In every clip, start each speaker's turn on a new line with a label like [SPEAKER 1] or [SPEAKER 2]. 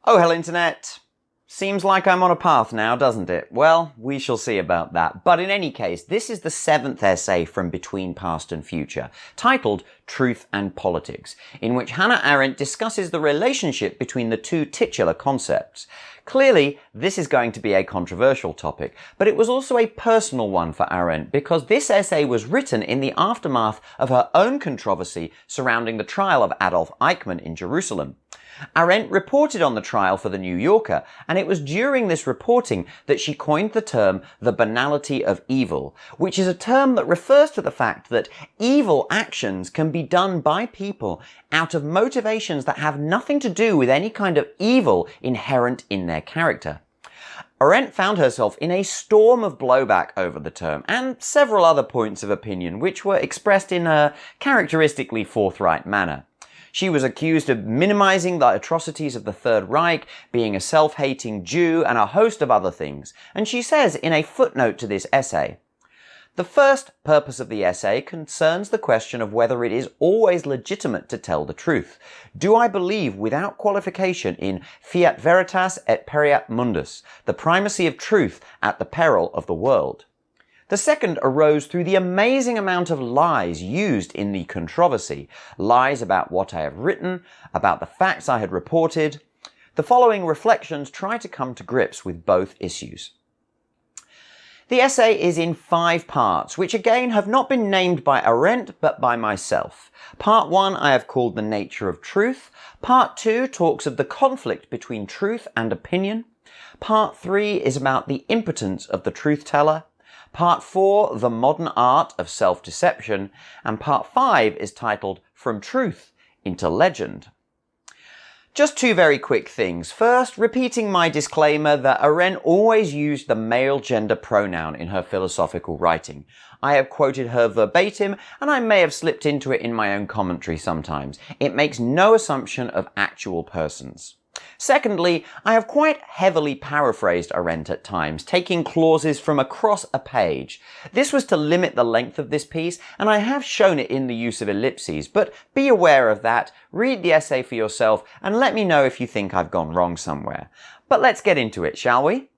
[SPEAKER 1] Oh, hello, Internet. Seems like I'm on a path now, doesn't it? Well, we shall see about that. But in any case, this is the 7th essay from Between Past and Future, titled Truth and Politics, in which Hannah Arendt discusses the relationship between the two titular concepts. Clearly, this is going to be a controversial topic, but it was also a personal one for Arendt because this essay was written in the aftermath of her own controversy surrounding the trial of Adolf Eichmann in Jerusalem. Arendt reported on the trial for The New Yorker, and it was during this reporting that she coined the term the banality of evil, which is a term that refers to the fact that evil actions can be done by people out of motivations that have nothing to do with any kind of evil inherent in their character. Arendt found herself in a storm of blowback over the term, and several other points of opinion which were expressed in a characteristically forthright manner. She was accused of minimizing the atrocities of the Third Reich, being a self-hating Jew, and a host of other things. And she says in a footnote to this essay, "The first purpose of the essay concerns the question of whether it is always legitimate to tell the truth. Do I believe without qualification in fiat veritas et pereat mundus, the primacy of truth at the peril of the world? The second arose through the amazing amount of lies used in the controversy, lies about what I have written, about the facts I had reported. The following reflections try to come to grips with both issues." The essay is in 5 parts, which again have not been named by Arendt but by myself. Part 1 I have called The Nature of Truth. Part 2 talks of the conflict between truth and opinion. Part 3 is about the impotence of the truth-teller. Part 4, The Modern Art of Self-Deception, and Part 5 is titled From Truth into Legend. Just 2 very quick things. First, repeating my disclaimer that Arendt always used the male gender pronoun in her philosophical writing. I have quoted her verbatim, and I may have slipped into it in my own commentary sometimes. It makes no assumption of actual persons. Secondly, I have quite heavily paraphrased Arendt at times, taking clauses from across a page. This was to limit the length of this piece, and I have shown it in the use of ellipses, but be aware of that, read the essay for yourself, and let me know if you think I've gone wrong somewhere. But let's get into it, shall we?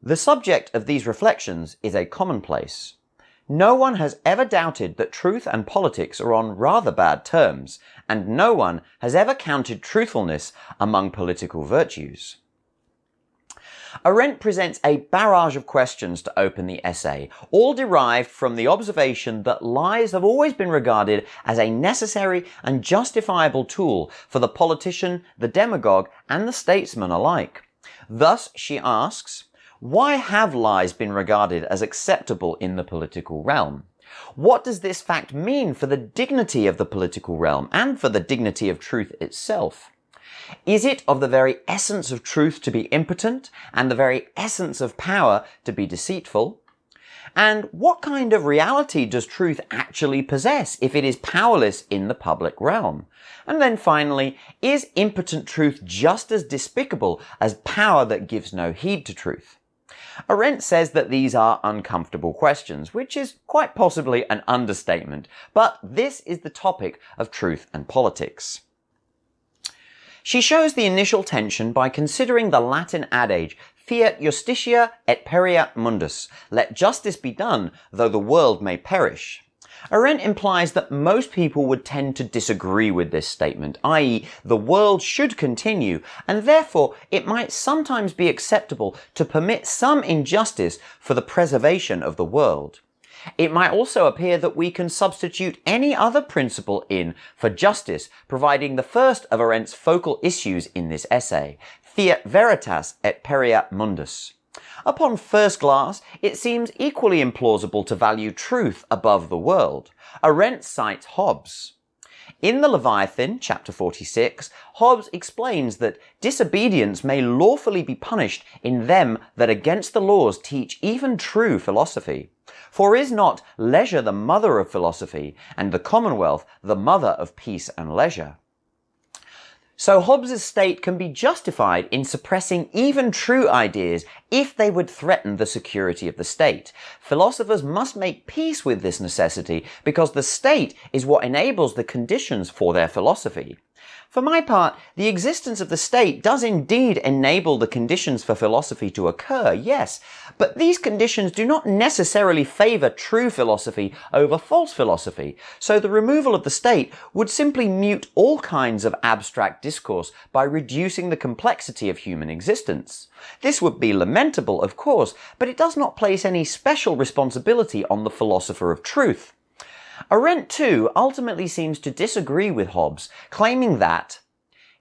[SPEAKER 1] The subject of these reflections is a commonplace. No one has ever doubted that truth and politics are on rather bad terms, and no one has ever counted truthfulness among political virtues. Arendt presents a barrage of questions to open the essay, all derived from the observation that lies have always been regarded as a necessary and justifiable tool for the politician, the demagogue, and the statesman alike. Thus, she asks, why have lies been regarded as acceptable in the political realm? What does this fact mean for the dignity of the political realm and for the dignity of truth itself? Is it of the very essence of truth to be impotent and the very essence of power to be deceitful? And what kind of reality does truth actually possess if it is powerless in the public realm? And then finally, is impotent truth just as despicable as power that gives no heed to truth? Arendt says that these are uncomfortable questions, which is quite possibly an understatement, but this is the topic of truth and politics. She shows the initial tension by considering the Latin adage, fiat justitia et pereat mundus, let justice be done, though the world may perish. Arendt implies that most people would tend to disagree with this statement, i.e. the world should continue, and therefore it might sometimes be acceptable to permit some injustice for the preservation of the world. It might also appear that we can substitute any other principle in for justice, providing the first of Arendt's focal issues in this essay, fiat veritas et pereat mundus. Upon first glance, it seems equally implausible to value truth above the world. Arendt cites Hobbes. In the Leviathan, chapter 46, Hobbes explains that disobedience may lawfully be punished in them that against the laws teach even true philosophy. For is not leisure the mother of philosophy, and the commonwealth the mother of peace and leisure? So Hobbes' state can be justified in suppressing even true ideas if they would threaten the security of the state. Philosophers must make peace with this necessity because the state is what enables the conditions for their philosophy. For my part, the existence of the state does indeed enable the conditions for philosophy to occur, yes, but these conditions do not necessarily favour true philosophy over false philosophy, so the removal of the state would simply mute all kinds of abstract discourse by reducing the complexity of human existence. This would be lamentable, of course, but it does not place any special responsibility on the philosopher of truth. Arendt, too, ultimately seems to disagree with Hobbes, claiming that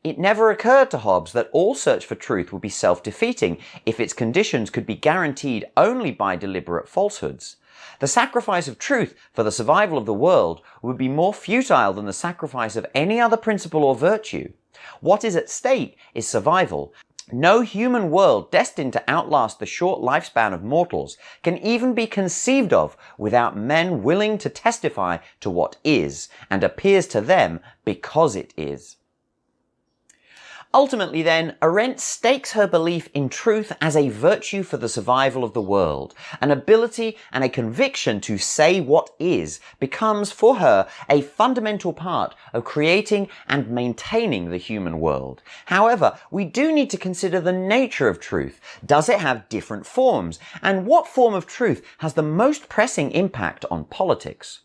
[SPEAKER 1] it never occurred to Hobbes that all search for truth would be self-defeating if its conditions could be guaranteed only by deliberate falsehoods. The sacrifice of truth for the survival of the world would be more futile than the sacrifice of any other principle or virtue. What is at stake is survival. No human world destined to outlast the short lifespan of mortals can even be conceived of without men willing to testify to what is, and appears to them because it is. Ultimately then, Arendt stakes her belief in truth as a virtue for the survival of the world. An ability and a conviction to say what is becomes for her a fundamental part of creating and maintaining the human world. However, we do need to consider the nature of truth. Does it have different forms? And what form of truth has the most pressing impact on politics?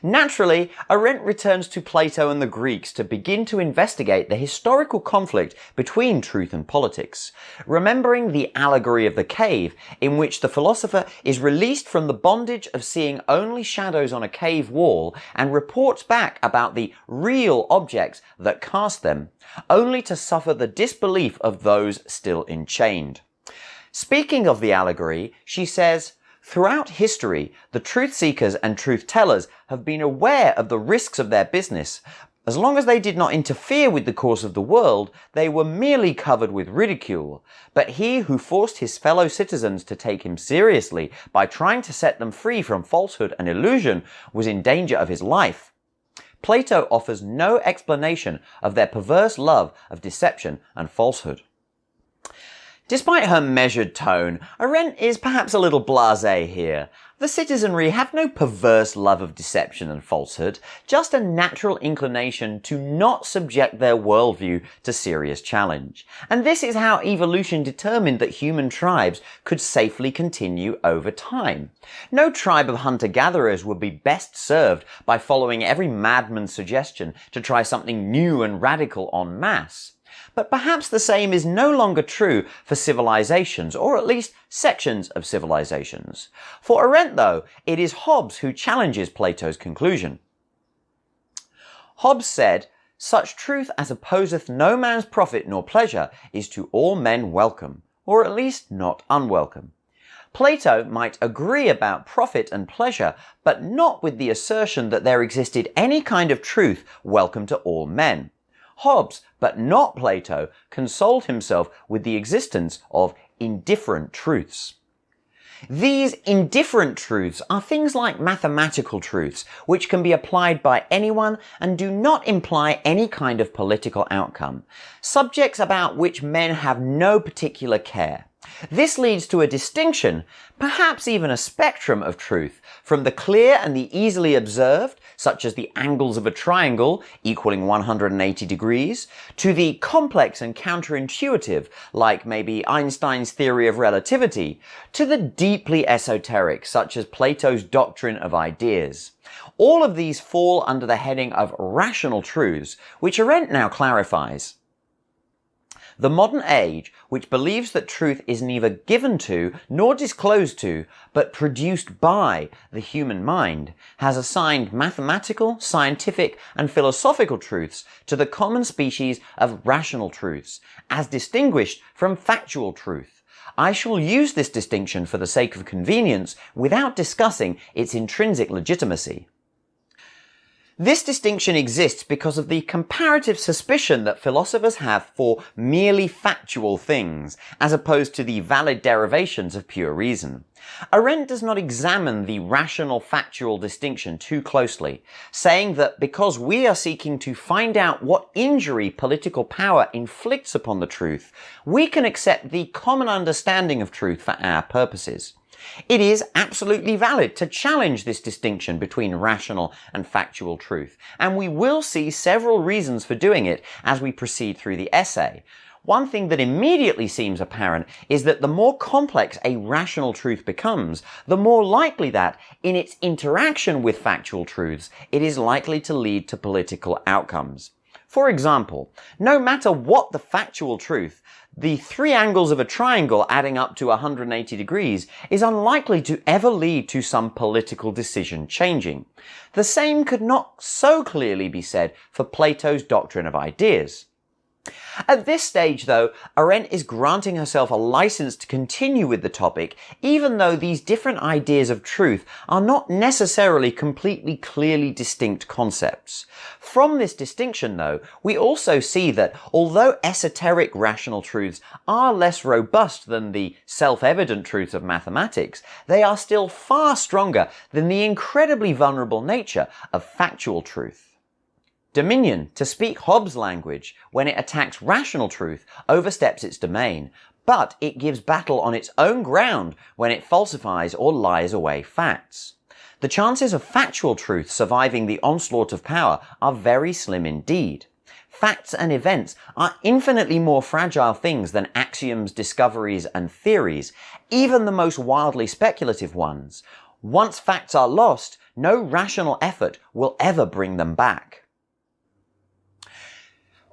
[SPEAKER 1] Naturally, Arendt returns to Plato and the Greeks to begin to investigate the historical conflict between truth and politics, remembering the allegory of the cave, in which the philosopher is released from the bondage of seeing only shadows on a cave wall and reports back about the real objects that cast them, only to suffer the disbelief of those still enchained. Speaking of the allegory, she says, "Throughout history, the truth-seekers and truth-tellers have been aware of the risks of their business. As long as they did not interfere with the course of the world, they were merely covered with ridicule. But he who forced his fellow citizens to take him seriously by trying to set them free from falsehood and illusion was in danger of his life." Plato offers no explanation of their perverse love of deception and falsehood. Despite her measured tone, Arendt is perhaps a little blasé here. The citizenry have no perverse love of deception and falsehood, just a natural inclination to not subject their worldview to serious challenge. And this is how evolution determined that human tribes could safely continue over time. No tribe of hunter-gatherers would be best served by following every madman's suggestion to try something new and radical en masse. But perhaps the same is no longer true for civilizations, or at least sections of civilizations. For Arendt, though, it is Hobbes who challenges Plato's conclusion. Hobbes said, "Such truth as opposeth no man's profit nor pleasure is to all men welcome, or at least not unwelcome." Plato might agree about profit and pleasure, but not with the assertion that there existed any kind of truth welcome to all men. Hobbes, but not Plato, consoled himself with the existence of indifferent truths. These indifferent truths are things like mathematical truths, which can be applied by anyone and do not imply any kind of political outcome. Subjects about which men have no particular care. This leads to a distinction, perhaps even a spectrum of truth, from the clear and the easily observed, such as the angles of a triangle equaling 180 degrees, to the complex and counterintuitive, like maybe Einstein's theory of relativity, to the deeply esoteric, such as Plato's doctrine of ideas. All of these fall under the heading of rational truths, which Arendt now clarifies. The modern age, which believes that truth is neither given to nor disclosed to, but produced by the human mind, has assigned mathematical, scientific, and philosophical truths to the common species of rational truths, as distinguished from factual truth. I shall use this distinction for the sake of convenience without discussing its intrinsic legitimacy. This distinction exists because of the comparative suspicion that philosophers have for merely factual things, as opposed to the valid derivations of pure reason. Arendt does not examine the rational-factual distinction too closely, saying that because we are seeking to find out what injury political power inflicts upon the truth, we can accept the common understanding of truth for our purposes. It is absolutely valid to challenge this distinction between rational and factual truth, and we will see several reasons for doing it as we proceed through the essay. One thing that immediately seems apparent is that the more complex a rational truth becomes, the more likely that, in its interaction with factual truths, it is likely to lead to political outcomes. For example, no matter what the factual truth, the three angles of a triangle adding up to 180 degrees is unlikely to ever lead to some political decision changing. The same could not so clearly be said for Plato's doctrine of ideas. At this stage, though, Arendt is granting herself a license to continue with the topic, even though these different ideas of truth are not necessarily completely clearly distinct concepts. From this distinction, though, we also see that although esoteric rational truths are less robust than the self-evident truths of mathematics, they are still far stronger than the incredibly vulnerable nature of factual truth. Dominion, to speak Hobbes' language, when it attacks rational truth, oversteps its domain, but it gives battle on its own ground when it falsifies or lies away facts. The chances of factual truth surviving the onslaught of power are very slim indeed. Facts and events are infinitely more fragile things than axioms, discoveries, and theories, even the most wildly speculative ones. Once facts are lost, no rational effort will ever bring them back.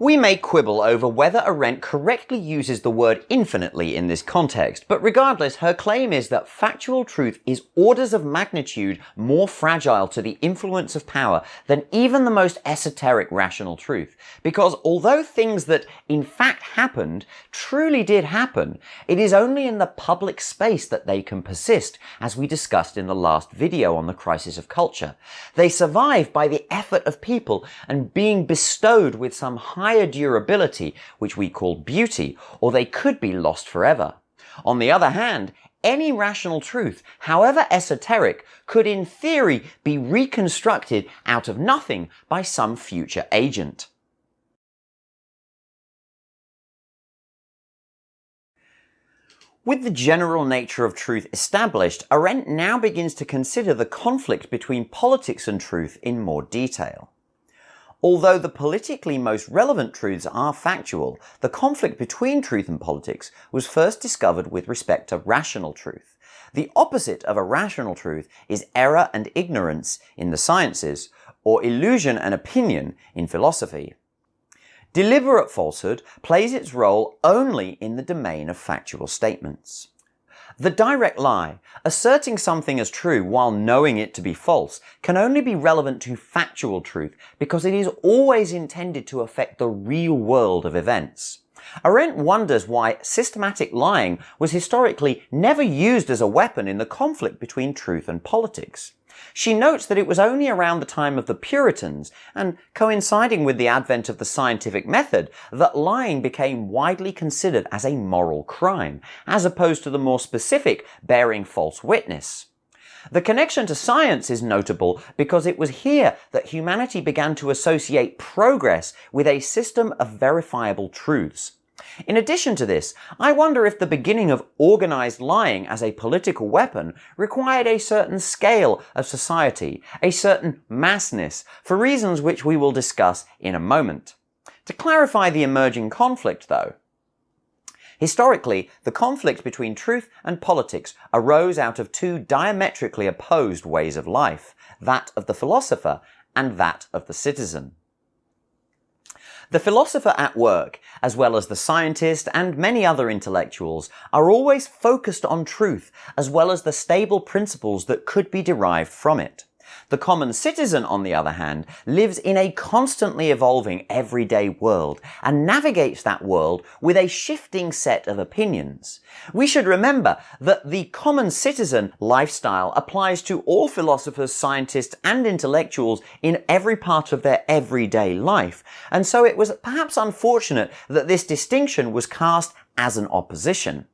[SPEAKER 1] We may quibble over whether Arendt correctly uses the word infinitely in this context, but regardless, her claim is that factual truth is orders of magnitude more fragile to the influence of power than even the most esoteric rational truth, because although things that in fact happened truly did happen, it is only in the public space that they can persist, as we discussed in the last video on the crisis of culture. They survive by the effort of people and being bestowed with some higher durability, which we call beauty, or they could be lost forever. On the other hand, any rational truth, however esoteric, could in theory be reconstructed out of nothing by some future agent. With the general nature of truth established, Arendt now begins to consider the conflict between politics and truth in more detail. Although the politically most relevant truths are factual, the conflict between truth and politics was first discovered with respect to rational truth. The opposite of a rational truth is error and ignorance in the sciences, or illusion and opinion in philosophy. Deliberate falsehood plays its role only in the domain of factual statements. The direct lie, asserting something as true while knowing it to be false, can only be relevant to factual truth because it is always intended to affect the real world of events. Arendt wonders why systematic lying was historically never used as a weapon in the conflict between truth and politics. She notes that it was only around the time of the Puritans, and coinciding with the advent of the scientific method, that lying became widely considered as a moral crime, as opposed to the more specific bearing false witness. The connection to science is notable because it was here that humanity began to associate progress with a system of verifiable truths. In addition to this, I wonder if the beginning of organized lying as a political weapon required a certain scale of society, a certain massness, for reasons which we will discuss in a moment. To clarify the emerging conflict, though, historically, the conflict between truth and politics arose out of two diametrically opposed ways of life, that of the philosopher and that of the citizen. The philosopher at work, as well as the scientist and many other intellectuals, are always focused on truth, as well as the stable principles that could be derived from it. The common citizen, on the other hand, lives in a constantly evolving everyday world and navigates that world with a shifting set of opinions. We should remember that the common citizen lifestyle applies to all philosophers, scientists, and intellectuals in every part of their everyday life, and so it was perhaps unfortunate that this distinction was cast as an opposition.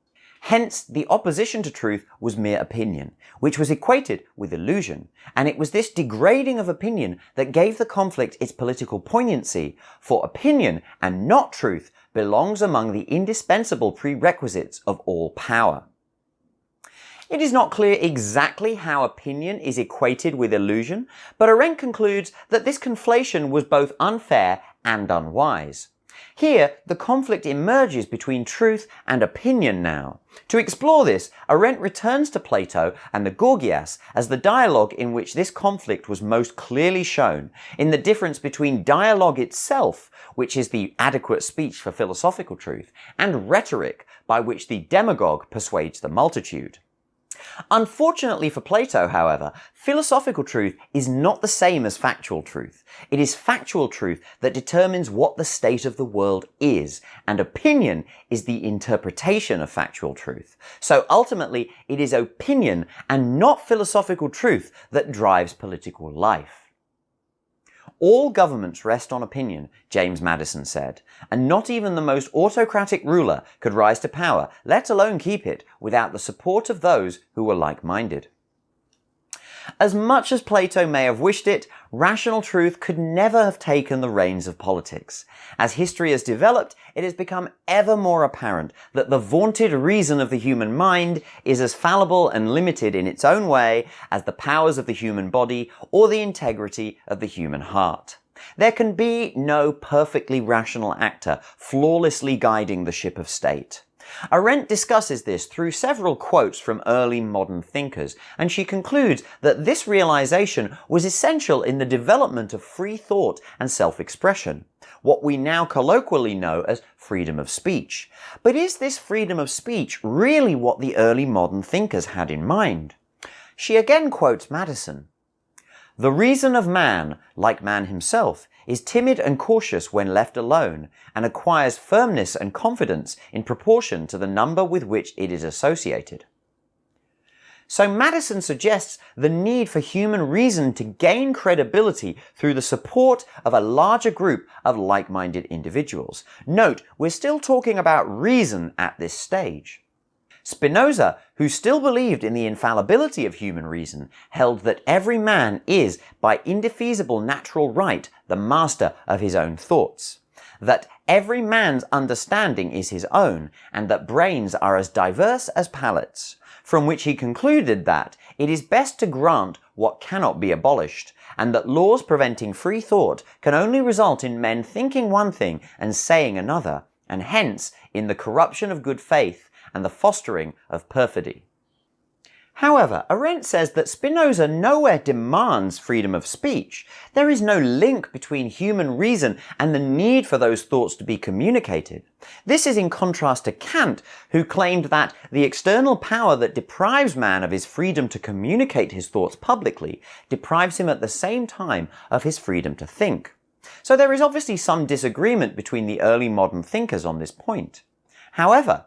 [SPEAKER 1] Hence, the opposition to truth was mere opinion, which was equated with illusion, and it was this degrading of opinion that gave the conflict its political poignancy, for opinion, and not truth, belongs among the indispensable prerequisites of all power. It is not clear exactly how opinion is equated with illusion, but Arendt concludes that this conflation was both unfair and unwise. Here, the conflict emerges between truth and opinion now. To explore this, Arendt returns to Plato and the Gorgias as the dialogue in which this conflict was most clearly shown, in the difference between dialogue itself, which is the adequate speech for philosophical truth, and rhetoric, by which the demagogue persuades the multitude. Unfortunately for Plato, however, philosophical truth is not the same as factual truth. It is factual truth that determines what the state of the world is, and opinion is the interpretation of factual truth. So ultimately, it is opinion and not philosophical truth that drives political life. All governments rest on opinion, James Madison said, and not even the most autocratic ruler could rise to power, let alone keep it, without the support of those who were like-minded. As much as Plato may have wished it, rational truth could never have taken the reins of politics. As history has developed, it has become ever more apparent that the vaunted reason of the human mind is as fallible and limited in its own way as the powers of the human body or the integrity of the human heart. There can be no perfectly rational actor flawlessly guiding the ship of state. Arendt discusses this through several quotes from early modern thinkers, and she concludes that this realization was essential in the development of free thought and self-expression, what we now colloquially know as freedom of speech. But is this freedom of speech really what the early modern thinkers had in mind? She again quotes Madison. "The reason of man, like man himself, is timid and cautious when left alone, and acquires firmness and confidence in proportion to the number with which it is associated." So Madison suggests the need for human reason to gain credibility through the support of a larger group of like-minded individuals. Note, we're still talking about reason at this stage. Spinoza, who still believed in the infallibility of human reason, held that every man is, by indefeasible natural right, the master of his own thoughts, that every man's understanding is his own, and that brains are as diverse as palates, from which he concluded that it is best to grant what cannot be abolished, and that laws preventing free thought can only result in men thinking one thing and saying another, and hence in the corruption of good faith and the fostering of perfidy. However, Arendt says that Spinoza nowhere demands freedom of speech. There is no link between human reason and the need for those thoughts to be communicated. This is in contrast to Kant, who claimed that the external power that deprives man of his freedom to communicate his thoughts publicly deprives him at the same time of his freedom to think. So there is obviously some disagreement between the early modern thinkers on this point. However,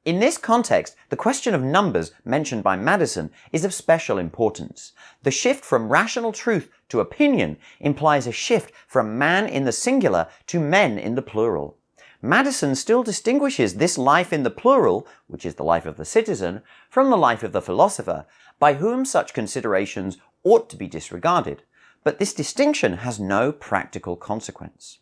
[SPEAKER 1] in this context, the question of numbers mentioned by Madison is of special importance. The shift from rational truth to opinion implies a shift from man in the singular to men in the plural. Madison still distinguishes this life in the plural, which is the life of the citizen, from the life of the philosopher, by whom such considerations ought to be disregarded. But this distinction has no practical consequence.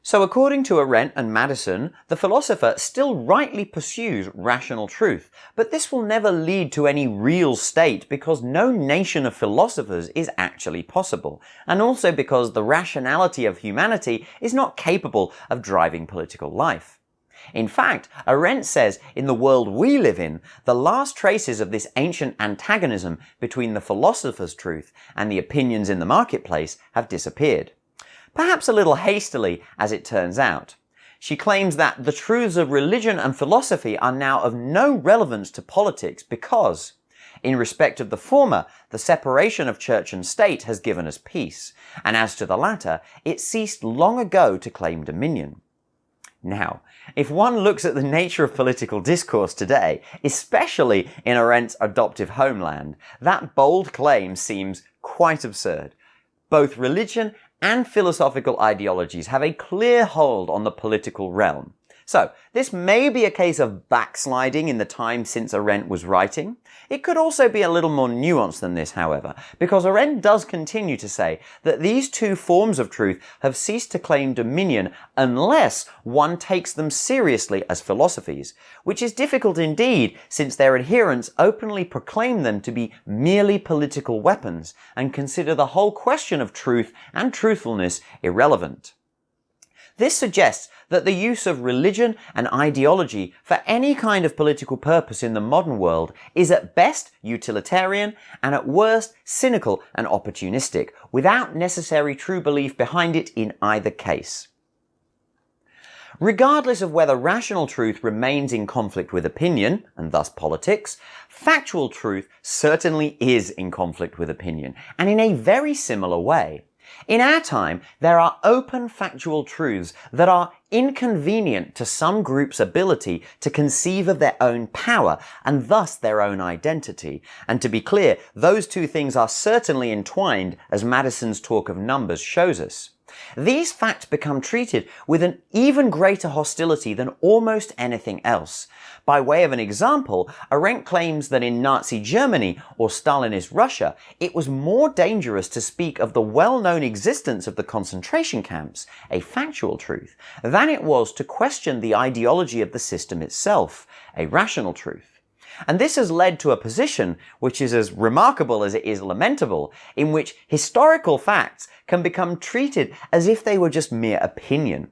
[SPEAKER 1] So according to Arendt and Madison, the philosopher still rightly pursues rational truth, but this will never lead to any real state because no nation of philosophers is actually possible, and also because the rationality of humanity is not capable of driving political life. In fact, Arendt says in the world we live in, the last traces of this ancient antagonism between the philosopher's truth and the opinions in the marketplace have disappeared. Perhaps a little hastily, as it turns out. She claims that the truths of religion and philosophy are now of no relevance to politics because In respect of the former, the separation of church and state has given us peace, and as to the latter, it ceased long ago to claim dominion. Now, if one looks at the nature of political discourse today, especially in Arendt's adoptive homeland, that bold claim seems quite absurd. Both religion and philosophical ideologies have a clear hold on the political realm. So, this may be a case of backsliding in the time since Arendt was writing. It could also be a little more nuanced than this, however, because Arendt does continue to say that these two forms of truth have ceased to claim dominion unless one takes them seriously as philosophies, which is difficult indeed since their adherents openly proclaim them to be merely political weapons and consider the whole question of truth and truthfulness irrelevant. This suggests that the use of religion and ideology for any kind of political purpose in the modern world is at best utilitarian and at worst cynical and opportunistic, without necessary true belief behind it in either case. Regardless of whether rational truth remains in conflict with opinion, and thus politics, factual truth certainly is in conflict with opinion, and in a very similar way. In our time, there are open factual truths that are inconvenient to some groups' ability to conceive of their own power and thus their own identity. And to be clear, those two things are certainly entwined, as Madison's talk of numbers shows us. These facts become treated with an even greater hostility than almost anything else. By way of an example, Arendt claims that in Nazi Germany or Stalinist Russia, it was more dangerous to speak of the well-known existence of the concentration camps, a factual truth, than it was to question the ideology of the system itself, a rational truth. And this has led to a position which is as remarkable as it is lamentable, in which historical facts can become treated as if they were just mere opinion.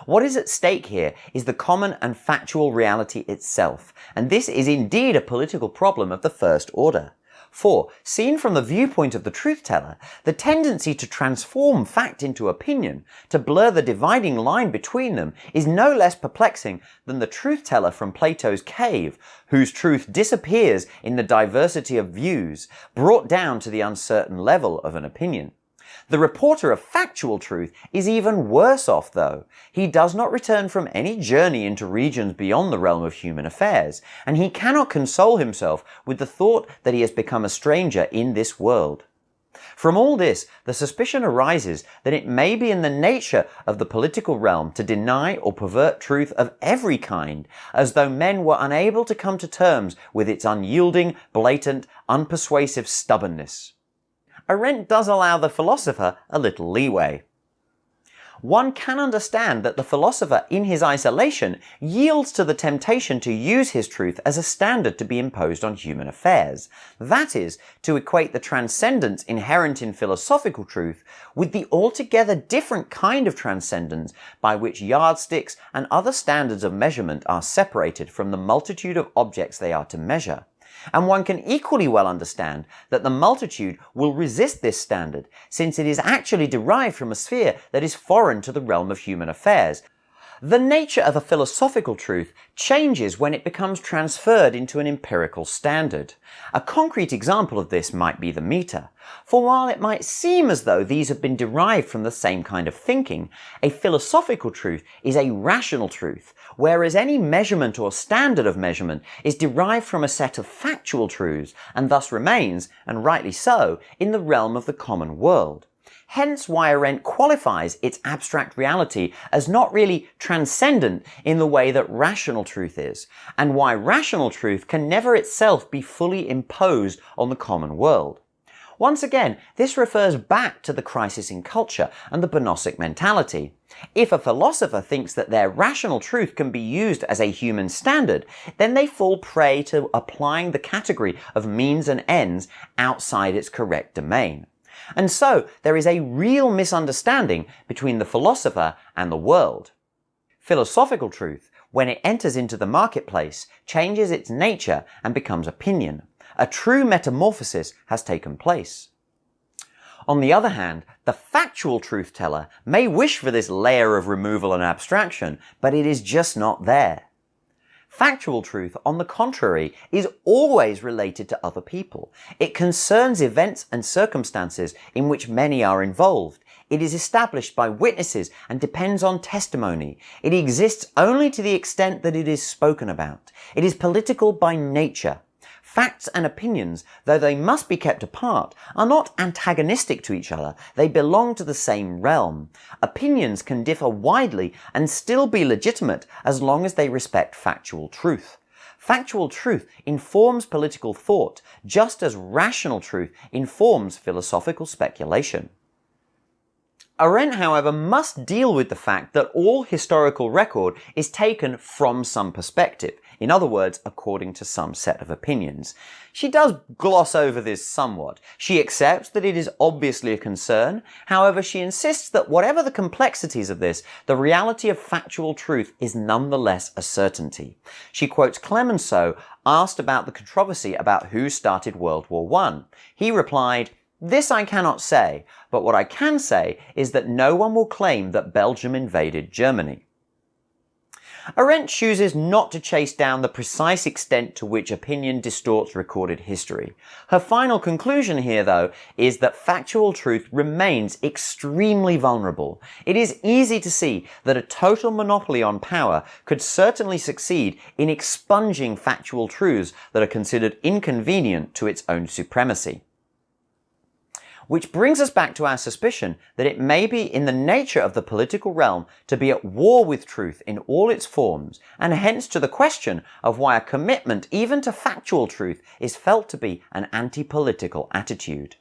[SPEAKER 1] What is at stake here is the common and factual reality itself, and this is indeed a political problem of the first order. For, seen from the viewpoint of the truth-teller, the tendency to transform fact into opinion, to blur the dividing line between them, is no less perplexing than the truth-teller from Plato's cave, whose truth disappears in the diversity of views, brought down to the uncertain level of an opinion. The reporter of factual truth is even worse off, though. He does not return from any journey into regions beyond the realm of human affairs, and he cannot console himself with the thought that he has become a stranger in this world. From all this, the suspicion arises that it may be in the nature of the political realm to deny or pervert truth of every kind, as though men were unable to come to terms with its unyielding, blatant, unpersuasive stubbornness. Arendt does allow the philosopher a little leeway. One can understand that the philosopher in his isolation yields to the temptation to use his truth as a standard to be imposed on human affairs. That is, to equate the transcendence inherent in philosophical truth with the altogether different kind of transcendence by which yardsticks and other standards of measurement are separated from the multitude of objects they are to measure. And one can equally well understand that the multitude will resist this standard, since it is actually derived from a sphere that is foreign to the realm of human affairs. The nature of a philosophical truth changes when it becomes transferred into an empirical standard. A concrete example of this might be the meter. For while it might seem as though these have been derived from the same kind of thinking, a philosophical truth is a rational truth, whereas any measurement or standard of measurement is derived from a set of factual truths and thus remains, and rightly so, in the realm of the common world. Hence why Arendt qualifies its abstract reality as not really transcendent in the way that rational truth is, and why rational truth can never itself be fully imposed on the common world. Once again, this refers back to the crisis in culture and the Gnostic mentality. If a philosopher thinks that their rational truth can be used as a human standard, then they fall prey to applying the category of means and ends outside its correct domain. And so there is a real misunderstanding between the philosopher and the world. Philosophical truth, when it enters into the marketplace, changes its nature and becomes opinion. A true metamorphosis has taken place. On the other hand, the factual truth-teller may wish for this layer of removal and abstraction, but it is just not there. Factual truth, on the contrary, is always related to other people. It concerns events and circumstances in which many are involved. It is established by witnesses and depends on testimony. It exists only to the extent that it is spoken about. It is political by nature. Facts and opinions, though they must be kept apart, are not antagonistic to each other. They belong to the same realm. Opinions can differ widely and still be legitimate as long as they respect factual truth. Factual truth informs political thought, just as rational truth informs philosophical speculation. Arendt, however, must deal with the fact that all historical record is taken from some perspective, in other words, according to some set of opinions. She does gloss over this somewhat. She accepts that it is obviously a concern, however she insists that whatever the complexities of this, the reality of factual truth is nonetheless a certainty. She quotes Clemenceau, asked about the controversy about who started World War I. He replied, "This I cannot say, but what I can say is that no one will claim that Belgium invaded Germany." Arendt chooses not to chase down the precise extent to which opinion distorts recorded history. Her final conclusion here, though, is that factual truth remains extremely vulnerable. It is easy to see that a total monopoly on power could certainly succeed in expunging factual truths that are considered inconvenient to its own supremacy. Which brings us back to our suspicion that it may be in the nature of the political realm to be at war with truth in all its forms, and hence to the question of why a commitment even to factual truth is felt to be an anti-political attitude.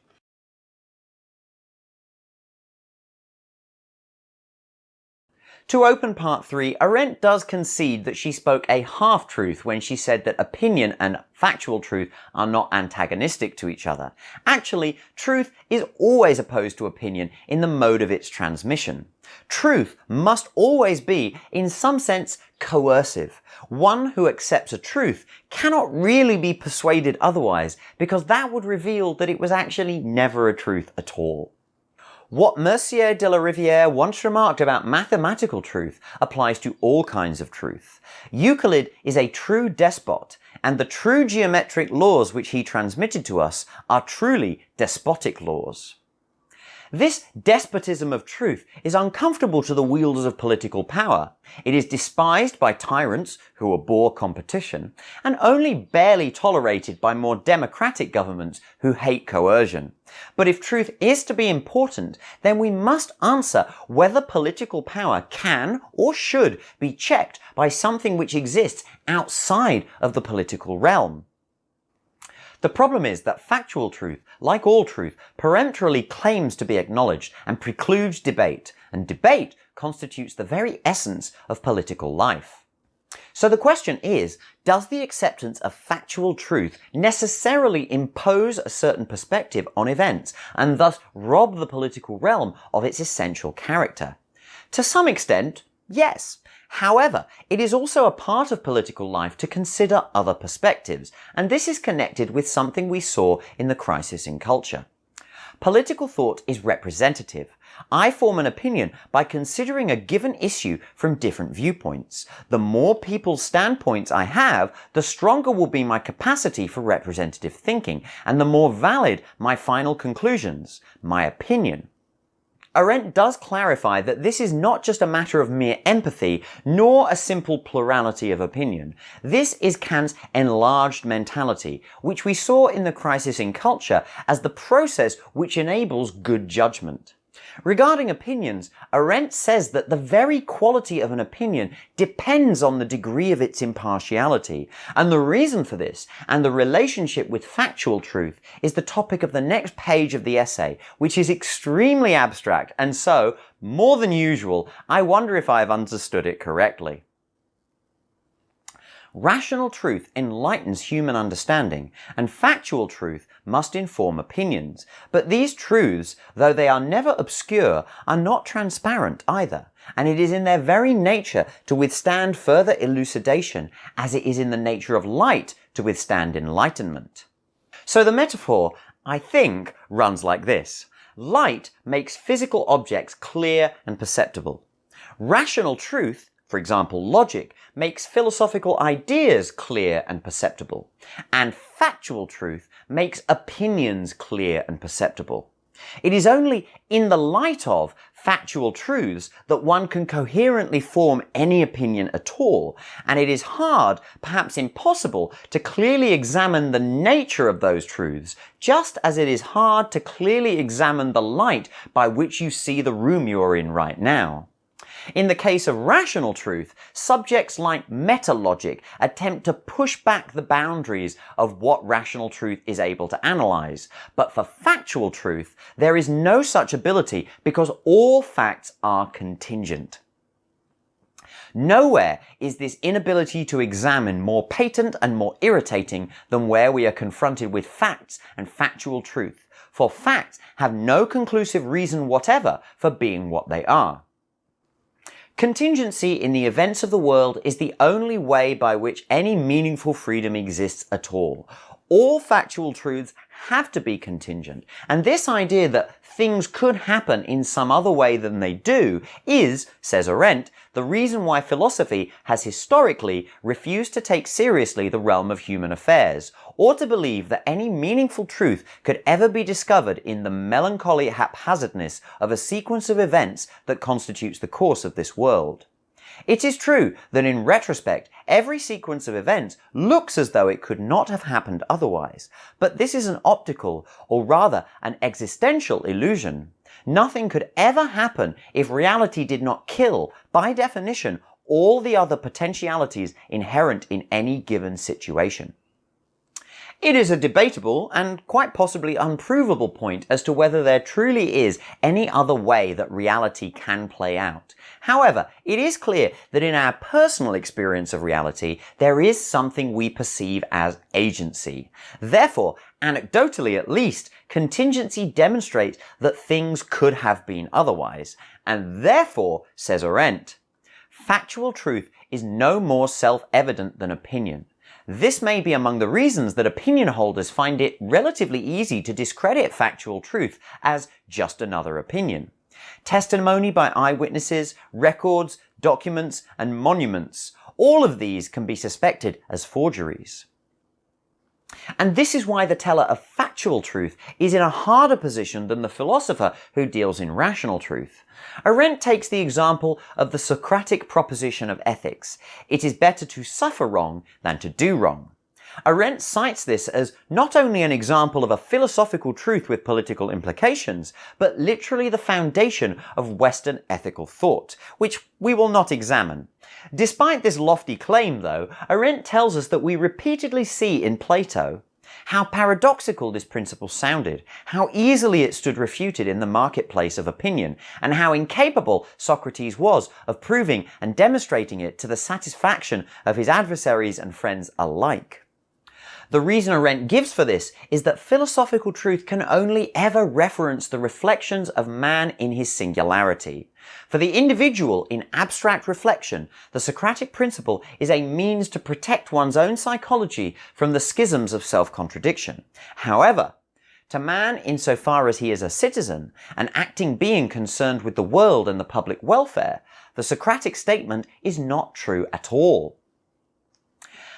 [SPEAKER 1] To open part 3, Arendt does concede that she spoke a half-truth when she said that opinion and factual truth are not antagonistic to each other. Actually, truth is always opposed to opinion in the mode of its transmission. Truth must always be, in some sense, coercive. One who accepts a truth cannot really be persuaded otherwise, because that would reveal that it was actually never a truth at all. What Mercier de la Rivière once remarked about mathematical truth applies to all kinds of truth. Euclid is a true despot, and the true geometric laws which he transmitted to us are truly despotic laws. This despotism of truth is uncomfortable to the wielders of political power. It is despised by tyrants who abhor competition, and only barely tolerated by more democratic governments who hate coercion. But if truth is to be important, then we must answer whether political power can or should be checked by something which exists outside of the political realm. The problem is that factual truth, like all truth, peremptorily claims to be acknowledged and precludes debate, and debate constitutes the very essence of political life. So the question is, does the acceptance of factual truth necessarily impose a certain perspective on events, and thus rob the political realm of its essential character? To some extent, yes. However, it is also a part of political life to consider other perspectives, and this is connected with something we saw in the crisis in culture. Political thought is representative. I form an opinion by considering a given issue from different viewpoints. The more people's standpoints I have, the stronger will be my capacity for representative thinking, and the more valid my final conclusions, my opinion. Arendt does clarify that this is not just a matter of mere empathy, nor a simple plurality of opinion. This is Kant's enlarged mentality, which we saw in the crisis in culture as the process which enables good judgment. Regarding opinions, Arendt says that the very quality of an opinion depends on the degree of its impartiality, and the reason for this, and the relationship with factual truth, is the topic of the next page of the essay, which is extremely abstract, and so, more than usual, I wonder if I have understood it correctly. Rational truth enlightens human understanding, and factual truth must inform opinions. But these truths, though they are never obscure, are not transparent either, and it is in their very nature to withstand further elucidation, as it is in the nature of light to withstand enlightenment. So the metaphor, I think, runs like this. Light makes physical objects clear and perceptible. Rational truth, For example, logic makes philosophical ideas clear and perceptible, and factual truth makes opinions clear and perceptible. It is only in the light of factual truths that one can coherently form any opinion at all, and it is hard, perhaps impossible, to clearly examine the nature of those truths, just as it is hard to clearly examine the light by which you see the room you are in right now. In the case of rational truth, subjects like meta-logic attempt to push back the boundaries of what rational truth is able to analyze. But for factual truth, there is no such ability because all facts are contingent. Nowhere is this inability to examine more patent and more irritating than where we are confronted with facts and factual truth, for facts have no conclusive reason whatever for being what they are. Contingency in the events of the world is the only way by which any meaningful freedom exists at all. All factual truths have to be contingent, and this idea that things could happen in some other way than they do is, says Arendt, the reason why philosophy has historically refused to take seriously the realm of human affairs, or to believe that any meaningful truth could ever be discovered in the melancholy haphazardness of a sequence of events that constitutes the course of this world. It is true that in retrospect, every sequence of events looks as though it could not have happened otherwise, but this is an optical, or rather an existential illusion. Nothing could ever happen if reality did not kill, by definition, all the other potentialities inherent in any given situation. It is a debatable and quite possibly unprovable point as to whether there truly is any other way that reality can play out. However, it is clear that in our personal experience of reality, there is something we perceive as agency. Therefore, anecdotally at least, contingency demonstrates that things could have been otherwise. And therefore, says Arendt, factual truth is no more self-evident than opinion. This may be among the reasons that opinion holders find it relatively easy to discredit factual truth as just another opinion. Testimony by eyewitnesses, records, documents, and monuments, all of these can be suspected as forgeries. And this is why the teller of factual truth is in a harder position than the philosopher who deals in rational truth. Arendt takes the example of the Socratic proposition of ethics. It is better to suffer wrong than to do wrong. Arendt cites this as not only an example of a philosophical truth with political implications, but literally the foundation of Western ethical thought, which we will not examine. Despite this lofty claim, though, Arendt tells us that we repeatedly see in Plato how paradoxical this principle sounded, how easily it stood refuted in the marketplace of opinion, and how incapable Socrates was of proving and demonstrating it to the satisfaction of his adversaries and friends alike. The reason Arendt gives for this is that philosophical truth can only ever reference the reflections of man in his singularity. For the individual in abstract reflection, the Socratic principle is a means to protect one's own psychology from the schisms of self-contradiction. However, to man insofar as he is a citizen, an acting being concerned with the world and the public welfare, the Socratic statement is not true at all.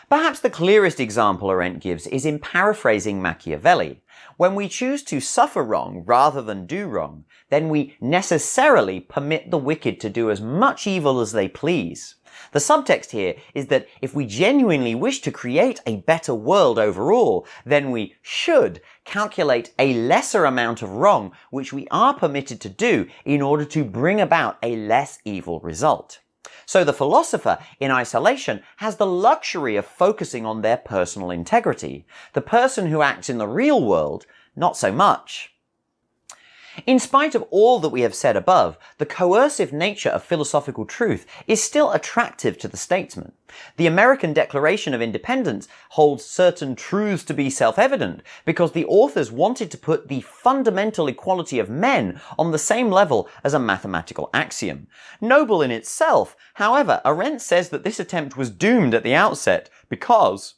[SPEAKER 1] Perhaps the clearest example Arendt gives is in paraphrasing Machiavelli. When we choose to suffer wrong rather than do wrong, then we necessarily permit the wicked to do as much evil as they please. The subtext here is that if we genuinely wish to create a better world overall, then we should calculate a lesser amount of wrong which we are permitted to do in order to bring about a less evil result. So the philosopher, in isolation, has the luxury of focusing on their personal integrity. The person who acts in the real world, not so much. In spite of all that we have said above, the coercive nature of philosophical truth is still attractive to the statesman. The American Declaration of Independence holds certain truths to be self-evident because the authors wanted to put the fundamental equality of men on the same level as a mathematical axiom. Noble in itself, however, Arendt says that this attempt was doomed at the outset because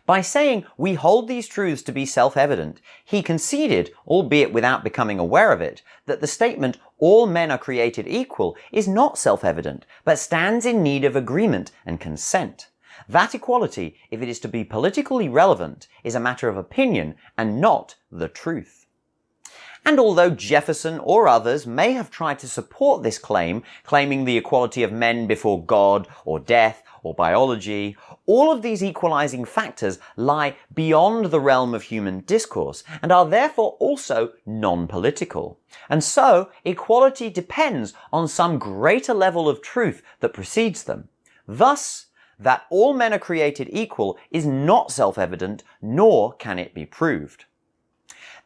[SPEAKER 1] By saying we hold these truths to be self-evident, he conceded, albeit without becoming aware of it, that the statement all men are created equal is not self-evident, but stands in need of agreement and consent. That equality, if it is to be politically relevant, is a matter of opinion and not the truth. And although Jefferson or others may have tried to support this claim, claiming the equality of men before God or death or biology, all of these equalizing factors lie beyond the realm of human discourse and are therefore also non-political. And so, equality depends on some greater level of truth that precedes them. Thus, that all men are created equal is not self-evident, nor can it be proved.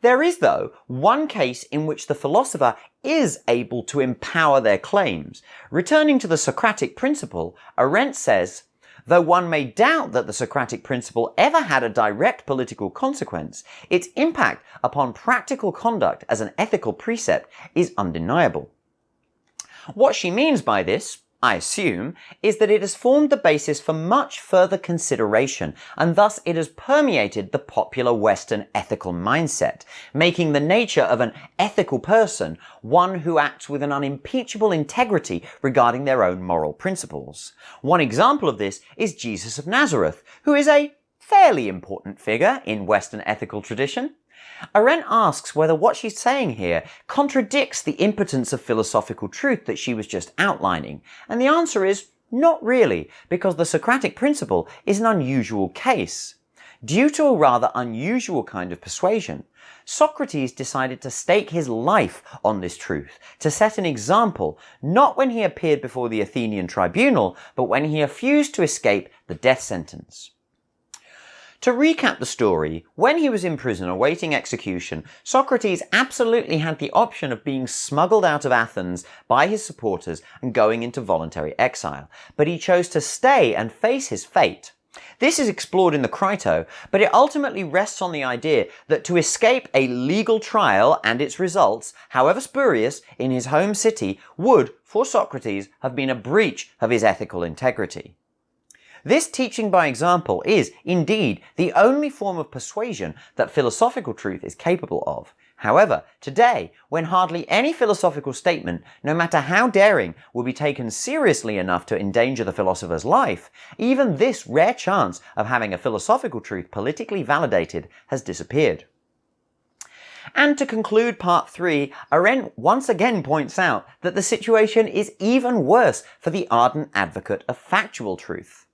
[SPEAKER 1] There is, though, one case in which the philosopher is able to empower their claims. Returning to the Socratic principle, Arendt says, though one may doubt that the Socratic principle ever had a direct political consequence, its impact upon practical conduct as an ethical precept is undeniable. What she means by this, I assume, is that it has formed the basis for much further consideration, and thus it has permeated the popular Western ethical mindset, making the nature of an ethical person one who acts with an unimpeachable integrity regarding their own moral principles. One example of this is Jesus of Nazareth, who is a fairly important figure in Western ethical tradition. Arendt asks whether what she's saying here contradicts the impotence of philosophical truth that she was just outlining, and the answer is not really, because the Socratic principle is an unusual case. Due to a rather unusual kind of persuasion, Socrates decided to stake his life on this truth, to set an example, not when he appeared before the Athenian tribunal, but when he refused to escape the death sentence. To recap the story, when he was in prison awaiting execution, Socrates absolutely had the option of being smuggled out of Athens by his supporters and going into voluntary exile, but he chose to stay and face his fate. This is explored in the Crito, but it ultimately rests on the idea that to escape a legal trial and its results, however spurious, in his home city would, for Socrates, have been a breach of his ethical integrity. This teaching by example is, indeed, the only form of persuasion that philosophical truth is capable of. However, today, when hardly any philosophical statement, no matter how daring, will be taken seriously enough to endanger the philosopher's life, even this rare chance of having a philosophical truth politically validated has disappeared. And to conclude part 3, Arendt once again points out that the situation is even worse for the ardent advocate of factual truth.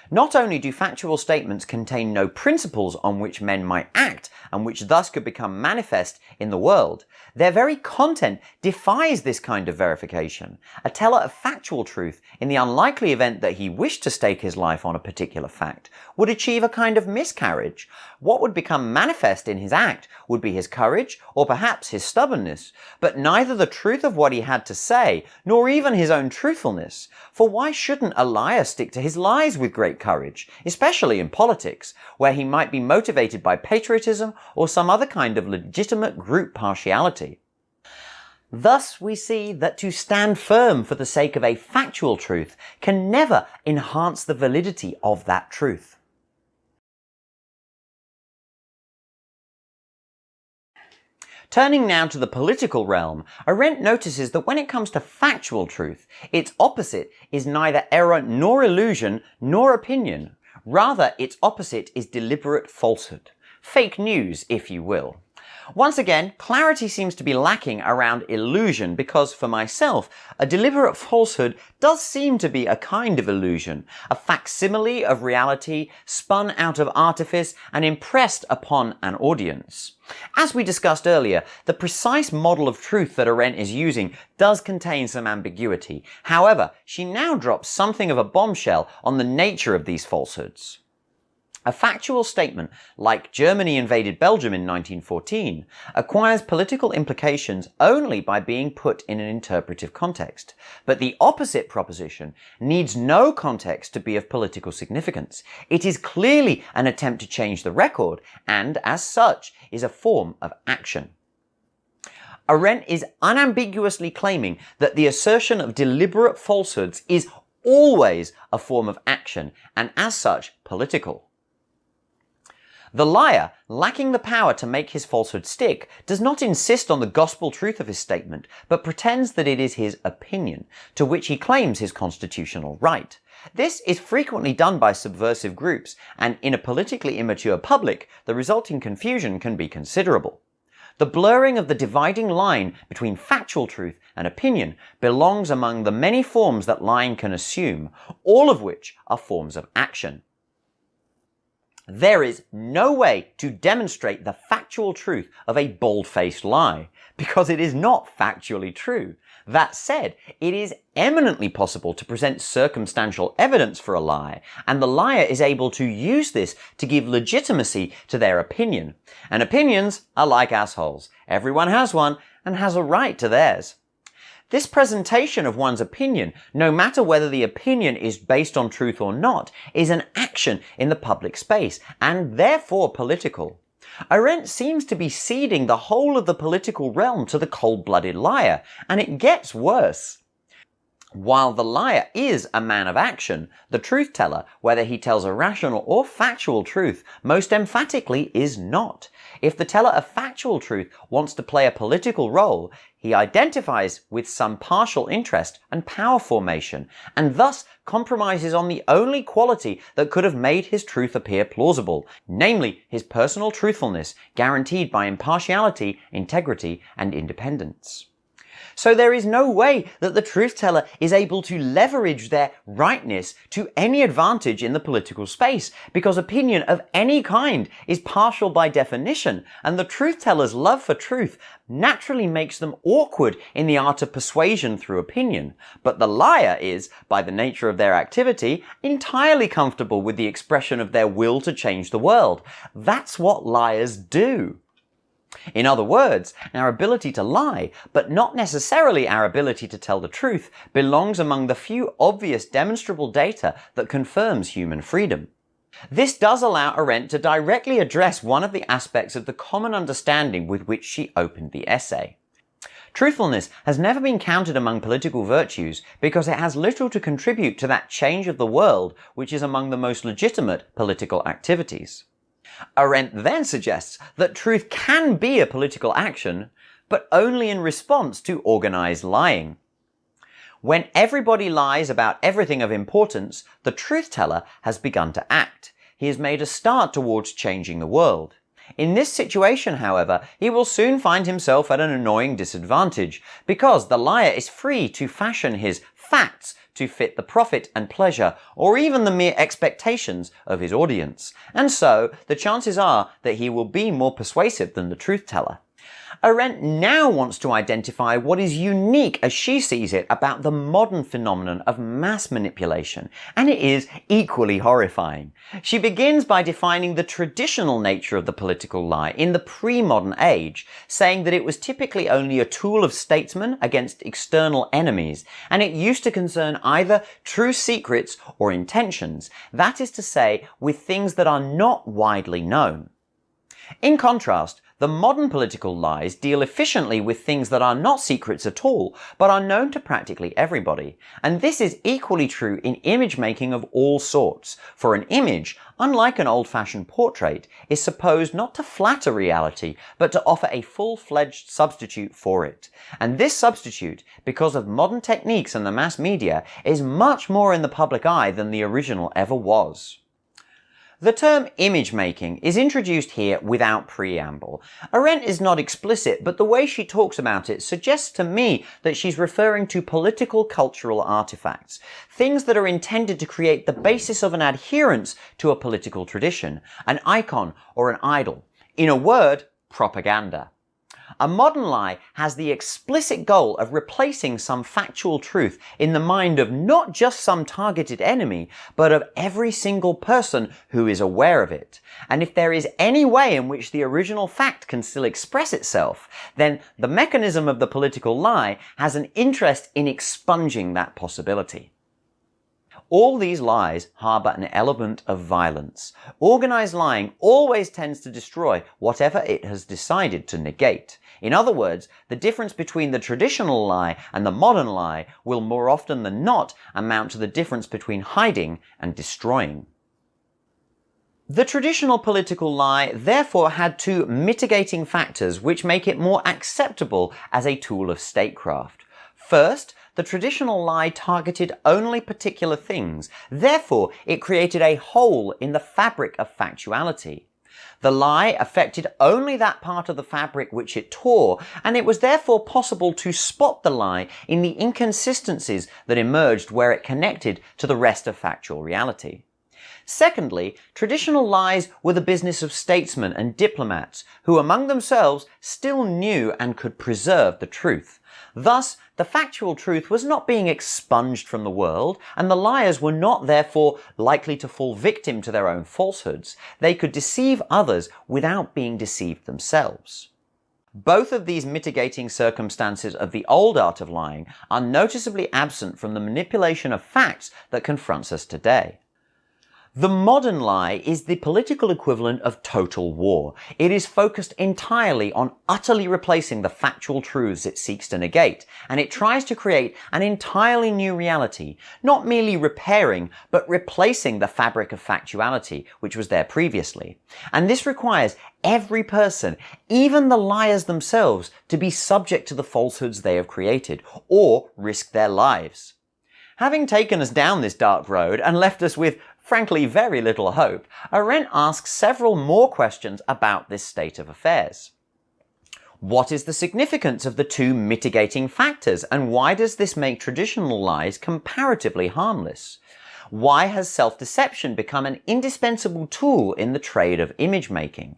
[SPEAKER 1] Not only do factual statements contain no principles on which men might act and which thus could become manifest in the world, their very content defies this kind of verification. A teller of factual truth, in the unlikely event that he wished to stake his life on a particular fact, would achieve a kind of miscarriage. What would become manifest in his act would be his courage or perhaps his stubbornness, but neither the truth of what he had to say nor even his own truthfulness. For why shouldn't a liar stick to his lies with great courage, especially in politics, where he might be motivated by patriotism or some other kind of legitimate group partiality? Thus we see that to stand firm for the sake of a factual truth can never enhance the validity of that truth. Turning now to the political realm, Arendt notices that when it comes to factual truth, its opposite is neither error nor illusion nor opinion. Rather, its opposite is deliberate falsehood. Fake news, if you will. Once again, clarity seems to be lacking around illusion because, for myself, a deliberate falsehood does seem to be a kind of illusion, a facsimile of reality spun out of artifice and impressed upon an audience. As we discussed earlier, the precise model of truth that Arendt is using does contain some ambiguity. However, she now drops something of a bombshell on the nature of these falsehoods. A factual statement, like Germany invaded Belgium in 1914, acquires political implications only by being put in an interpretive context. But the opposite proposition needs no context to be of political significance. It is clearly an attempt to change the record, and as such, is a form of action. Arendt is unambiguously claiming that the assertion of deliberate falsehoods is always a form of action, and as such, political. The liar, lacking the power to make his falsehood stick, does not insist on the gospel truth of his statement, but pretends that it is his opinion, to which he claims his constitutional right. This is frequently done by subversive groups, and in a politically immature public, the resulting confusion can be considerable. The blurring of the dividing line between factual truth and opinion belongs among the many forms that lying can assume, all of which are forms of action. There is no way to demonstrate the factual truth of a bold-faced lie, because it is not factually true. That said, it is eminently possible to present circumstantial evidence for a lie, and the liar is able to use this to give legitimacy to their opinion. And opinions are like assholes. Everyone has one and has a right to theirs. This presentation of one's opinion, no matter whether the opinion is based on truth or not, is an action in the public space, and therefore political. Arendt seems to be ceding the whole of the political realm to the cold-blooded liar, and it gets worse. While the liar is a man of action, the truth-teller, whether he tells a rational or factual truth, most emphatically is not. If the teller of factual truth wants to play a political role, he identifies with some partial interest and power formation, and thus compromises on the only quality that could have made his truth appear plausible, namely his personal truthfulness, guaranteed by impartiality, integrity, and independence. So there is no way that the truth-teller is able to leverage their rightness to any advantage in the political space, because opinion of any kind is partial by definition, and the truth-teller's love for truth naturally makes them awkward in the art of persuasion through opinion. But the liar is, by the nature of their activity, entirely comfortable with the expression of their will to change the world. That's what liars do. In other words, our ability to lie, but not necessarily our ability to tell the truth, belongs among the few obvious demonstrable data that confirms human freedom. This does allow Arendt to directly address one of the aspects of the common understanding with which she opened the essay. Truthfulness has never been counted among political virtues because it has little to contribute to that change of the world which is among the most legitimate political activities. Arendt then suggests that truth can be a political action, but only in response to organized lying. When everybody lies about everything of importance, the truth-teller has begun to act. He has made a start towards changing the world. In this situation, however, he will soon find himself at an annoying disadvantage, because the liar is free to fashion his facts to fit the profit and pleasure, or even the mere expectations of his audience. And so, the chances are that he will be more persuasive than the truth-teller. Arendt now wants to identify what is unique, as she sees it, about the modern phenomenon of mass manipulation, and it is equally horrifying. She begins by defining the traditional nature of the political lie in the pre-modern age, saying that it was typically only a tool of statesmen against external enemies, and it used to concern either true secrets or intentions, that is to say, with things that are not widely known. In contrast, the modern political lies deal efficiently with things that are not secrets at all, but are known to practically everybody. And this is equally true in image making of all sorts, for an image, unlike an old-fashioned portrait, is supposed not to flatter reality, but to offer a full-fledged substitute for it. And this substitute, because of modern techniques and the mass media, is much more in the public eye than the original ever was. The term image making is introduced here without preamble. Arendt is not explicit, but the way she talks about it suggests to me that she's referring to political cultural artifacts, things that are intended to create the basis of an adherence to a political tradition, an icon or an idol. In a word, propaganda. A modern lie has the explicit goal of replacing some factual truth in the mind of not just some targeted enemy, but of every single person who is aware of it. And if there is any way in which the original fact can still express itself, then the mechanism of the political lie has an interest in expunging that possibility. All these lies harbor an element of violence. Organized lying always tends to destroy whatever it has decided to negate. In other words, the difference between the traditional lie and the modern lie will more often than not amount to the difference between hiding and destroying. The traditional political lie therefore had two mitigating factors which make it more acceptable as a tool of statecraft. First, the traditional lie targeted only particular things, therefore it created a hole in the fabric of factuality. The lie affected only that part of the fabric which it tore, and it was therefore possible to spot the lie in the inconsistencies that emerged where it connected to the rest of factual reality. Secondly, traditional lies were the business of statesmen and diplomats, who among themselves still knew and could preserve the truth. Thus, the factual truth was not being expunged from the world, and the liars were not therefore likely to fall victim to their own falsehoods. They could deceive others without being deceived themselves. Both of these mitigating circumstances of the old art of lying are noticeably absent from the manipulation of facts that confronts us today. The modern lie is the political equivalent of total war. It is focused entirely on utterly replacing the factual truths it seeks to negate, and it tries to create an entirely new reality, not merely repairing, but replacing the fabric of factuality which was there previously. And this requires every person, even the liars themselves, to be subject to the falsehoods they have created, or risk their lives. Having taken us down this dark road and left us with, frankly, very little hope, Arendt asks several more questions about this state of affairs. What is the significance of the two mitigating factors, and why does this make traditional lies comparatively harmless? Why has self-deception become an indispensable tool in the trade of image making?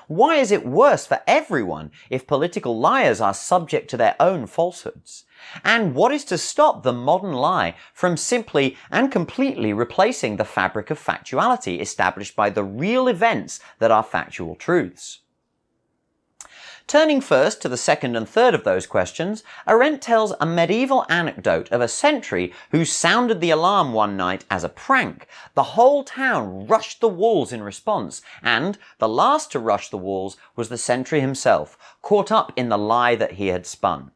[SPEAKER 1] Why is it worse for everyone if political liars are subject to their own falsehoods? And what is to stop the modern lie from simply and completely replacing the fabric of factuality established by the real events that are factual truths? Turning first to the second and third of those questions, Arendt tells a medieval anecdote of a sentry who sounded the alarm one night as a prank. The whole town rushed the walls in response, and the last to rush the walls was the sentry himself, caught up in the lie that he had spun.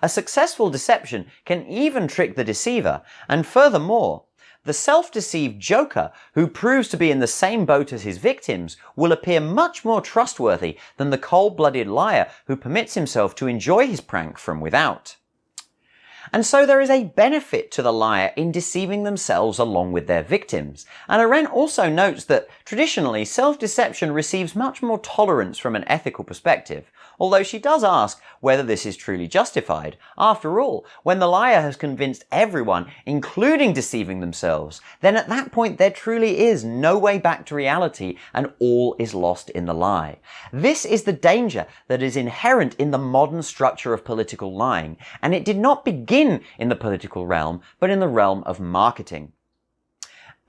[SPEAKER 1] A successful deception can even trick the deceiver, and furthermore, the self-deceived joker, who proves to be in the same boat as his victims, will appear much more trustworthy than the cold-blooded liar who permits himself to enjoy his prank from without. And so there is a benefit to the liar in deceiving themselves along with their victims. And Arendt also notes that traditionally self-deception receives much more tolerance from an ethical perspective, although she does ask whether this is truly justified. After all, when the liar has convinced everyone, including deceiving themselves, then at that point there truly is no way back to reality and all is lost in the lie. This is the danger that is inherent in the modern structure of political lying, and it did not begin in the political realm, but in the realm of marketing.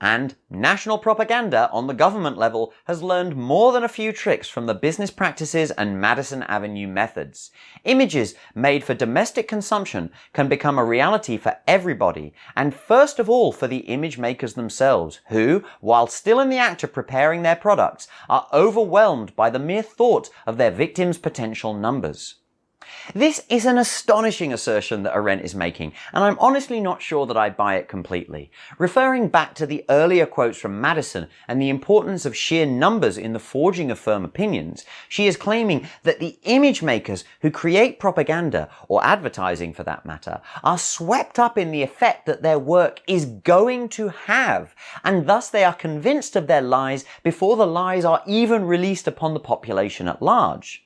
[SPEAKER 1] And national propaganda on the government level has learned more than a few tricks from the business practices and Madison Avenue methods. Images made for domestic consumption can become a reality for everybody, and first of all for the image makers themselves, who, while still in the act of preparing their products, are overwhelmed by the mere thought of their victims' potential numbers. This is an astonishing assertion that Arendt is making, and I'm honestly not sure that I buy it completely. Referring back to the earlier quotes from Madison and the importance of sheer numbers in the forging of firm opinions, she is claiming that the image makers who create propaganda, or advertising for that matter, are swept up in the effect that their work is going to have, and thus they are convinced of their lies before the lies are even released upon the population at large.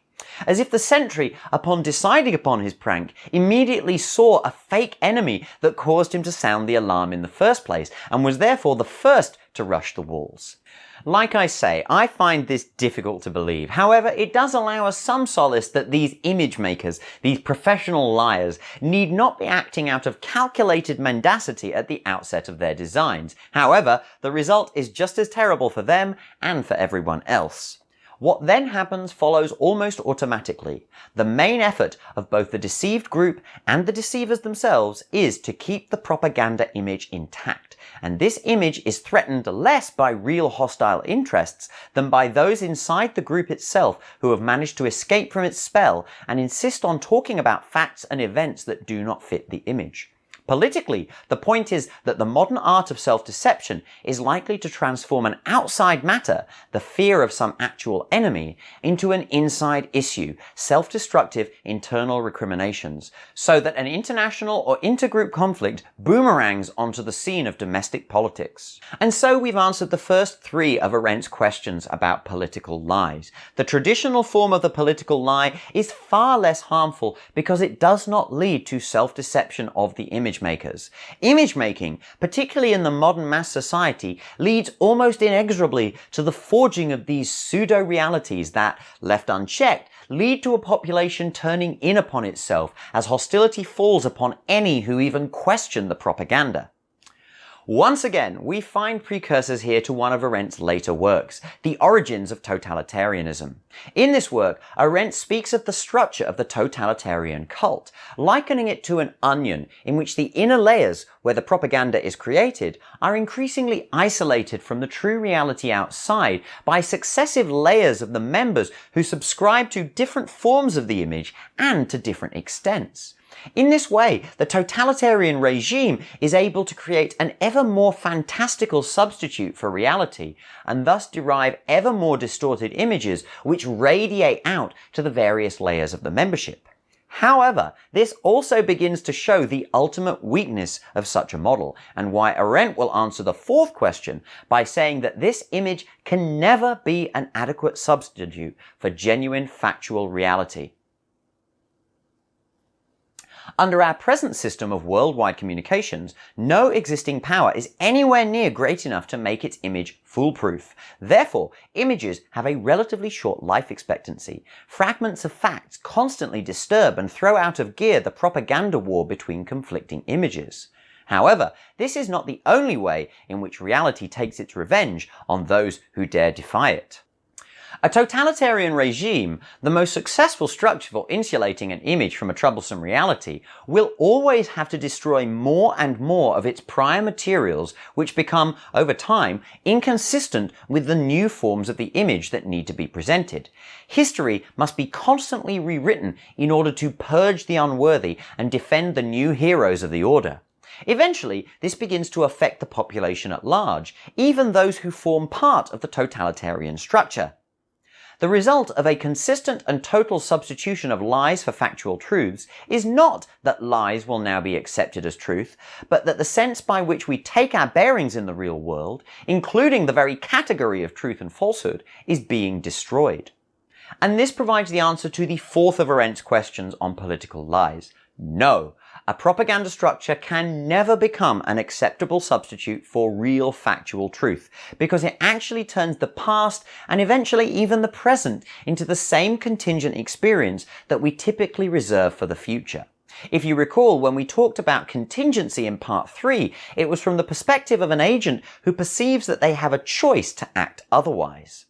[SPEAKER 1] As if the sentry, upon deciding upon his prank, immediately saw a fake enemy that caused him to sound the alarm in the first place, and was therefore the first to rush the walls. Like I say, I find this difficult to believe. However, it does allow us some solace that these image makers, these professional liars, need not be acting out of calculated mendacity at the outset of their designs. However, the result is just as terrible for them and for everyone else. What then happens follows almost automatically. The main effort of both the deceived group and the deceivers themselves is to keep the propaganda image intact, and this image is threatened less by real hostile interests than by those inside the group itself who have managed to escape from its spell and insist on talking about facts and events that do not fit the image. Politically, the point is that the modern art of self-deception is likely to transform an outside matter, the fear of some actual enemy, into an inside issue, self-destructive internal recriminations, so that an international or intergroup conflict boomerangs onto the scene of domestic politics. And so we've answered the first three of Arendt's questions about political lies. The traditional form of the political lie is far less harmful because it does not lead to self-deception of the image makers. Image making, particularly in the modern mass society, leads almost inexorably to the forging of these pseudo-realities that, left unchecked, lead to a population turning in upon itself as hostility falls upon any who even question the propaganda. Once again, we find precursors here to one of Arendt's later works, The Origins of Totalitarianism. In this work, Arendt speaks of the structure of the totalitarian cult, likening it to an onion in which the inner layers, where the propaganda is created, are increasingly isolated from the true reality outside by successive layers of the members who subscribe to different forms of the image and to different extents. In this way, the totalitarian regime is able to create an ever more fantastical substitute for reality, and thus derive ever more distorted images which radiate out to the various layers of the membership. However, this also begins to show the ultimate weakness of such a model, and why Arendt will answer the fourth question by saying that this image can never be an adequate substitute for genuine factual reality. Under our present system of worldwide communications, no existing power is anywhere near great enough to make its image foolproof. Therefore, images have a relatively short life expectancy. Fragments of facts constantly disturb and throw out of gear the propaganda war between conflicting images. However, this is not the only way in which reality takes its revenge on those who dare defy it. A totalitarian regime, the most successful structure for insulating an image from a troublesome reality, will always have to destroy more and more of its prior materials, which become, over time, inconsistent with the new forms of the image that need to be presented. History must be constantly rewritten in order to purge the unworthy and defend the new heroes of the order. Eventually, this begins to affect the population at large, even those who form part of the totalitarian structure. The result of a consistent and total substitution of lies for factual truths is not that lies will now be accepted as truth, but that the sense by which we take our bearings in the real world, including the very category of truth and falsehood, is being destroyed. And this provides the answer to the fourth of Arendt's questions on political lies. No, a propaganda structure can never become an acceptable substitute for real factual truth, because it actually turns the past and eventually even the present into the same contingent experience that we typically reserve for the future. If you recall, when we talked about contingency in part 3, it was from the perspective of an agent who perceives that they have a choice to act otherwise.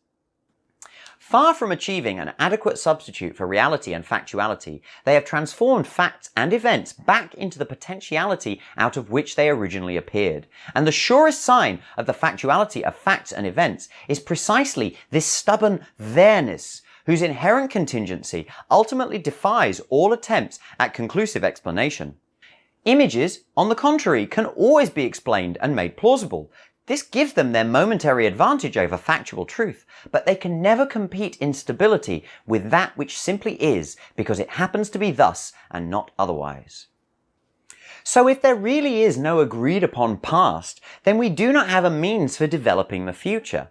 [SPEAKER 1] Far from achieving an adequate substitute for reality and factuality, they have transformed facts and events back into the potentiality out of which they originally appeared. And the surest sign of the factuality of facts and events is precisely this stubborn there-ness, whose inherent contingency ultimately defies all attempts at conclusive explanation. Images, on the contrary, can always be explained and made plausible. This gives them their momentary advantage over factual truth, but they can never compete in stability with that which simply is, because it happens to be thus and not otherwise. So if there really is no agreed upon past, then we do not have a means for developing the future.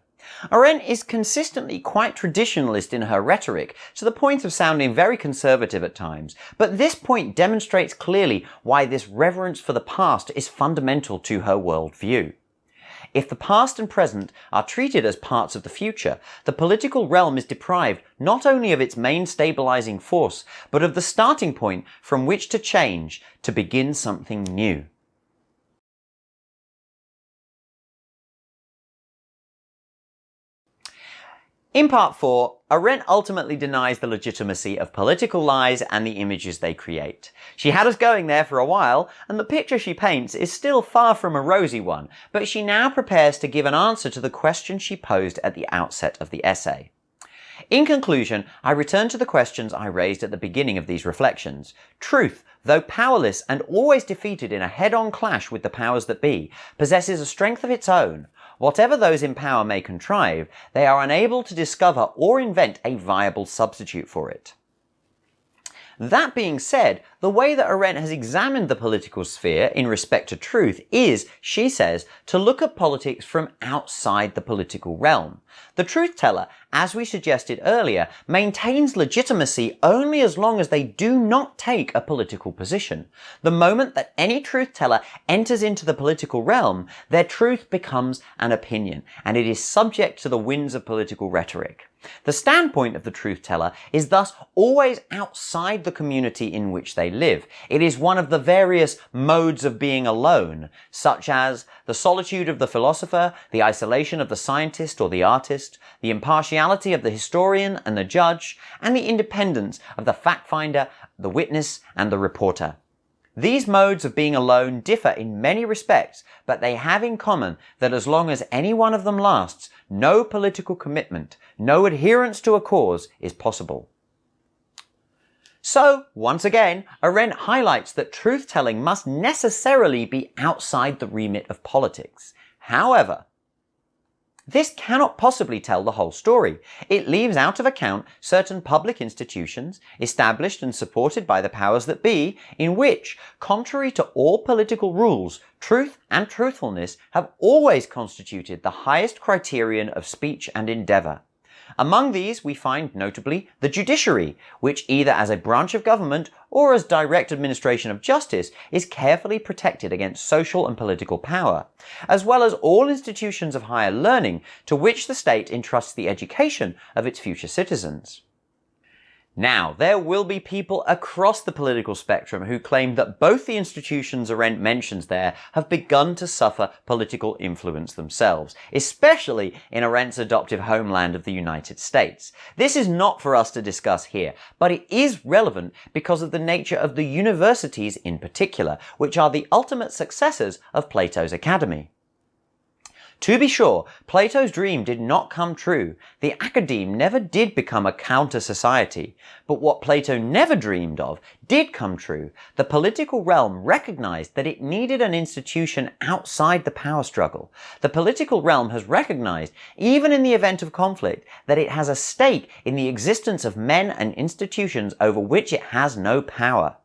[SPEAKER 1] Arendt is consistently quite traditionalist in her rhetoric, to the point of sounding very conservative at times, but this point demonstrates clearly why this reverence for the past is fundamental to her worldview. If the past and present are treated as parts of the future, the political realm is deprived not only of its main stabilizing force, but of the starting point from which to change, to begin something new. In part 4, Arendt ultimately denies the legitimacy of political lies and the images they create. She had us going there for a while, and the picture she paints is still far from a rosy one, but she now prepares to give an answer to the question she posed at the outset of the essay. In conclusion, I return to the questions I raised at the beginning of these reflections. Truth, though powerless and always defeated in a head-on clash with the powers that be, possesses a strength of its own. Whatever those in power may contrive, they are unable to discover or invent a viable substitute for it. That being said, the way that Arendt has examined the political sphere in respect to truth is, she says, to look at politics from outside the political realm. The truth teller, as we suggested earlier, maintains legitimacy only as long as they do not take a political position. The moment that any truth teller enters into the political realm, their truth becomes an opinion, and it is subject to the winds of political rhetoric. The standpoint of the truth teller is thus always outside the community in which they live. It is one of the various modes of being alone, such as the solitude of the philosopher, the isolation of the scientist or the artist, the impartiality of the historian and the judge, and the independence of the fact finder, the witness, and the reporter. These modes of being alone differ in many respects, but they have in common that as long as any one of them lasts, no political commitment, no adherence to a cause is possible. So, once again, Arendt highlights that truth-telling must necessarily be outside the remit of politics. However, this cannot possibly tell the whole story. It leaves out of account certain public institutions, established and supported by the powers that be, in which, contrary to all political rules, truth and truthfulness have always constituted the highest criterion of speech and endeavour. Among these we find notably the judiciary, which either as a branch of government or as direct administration of justice is carefully protected against social and political power, as well as all institutions of higher learning to which the state entrusts the education of its future citizens. Now, there will be people across the political spectrum who claim that both the institutions Arendt mentions there have begun to suffer political influence themselves, especially in Arendt's adoptive homeland of the United States. This is not for us to discuss here, but it is relevant because of the nature of the universities in particular, which are the ultimate successors of Plato's academy. To be sure, Plato's dream did not come true. The academe never did become a counter-society. But what Plato never dreamed of did come true. The political realm recognized that it needed an institution outside the power struggle. The political realm has recognized, even in the event of conflict, that it has a stake in the existence of men and institutions over which it has no power.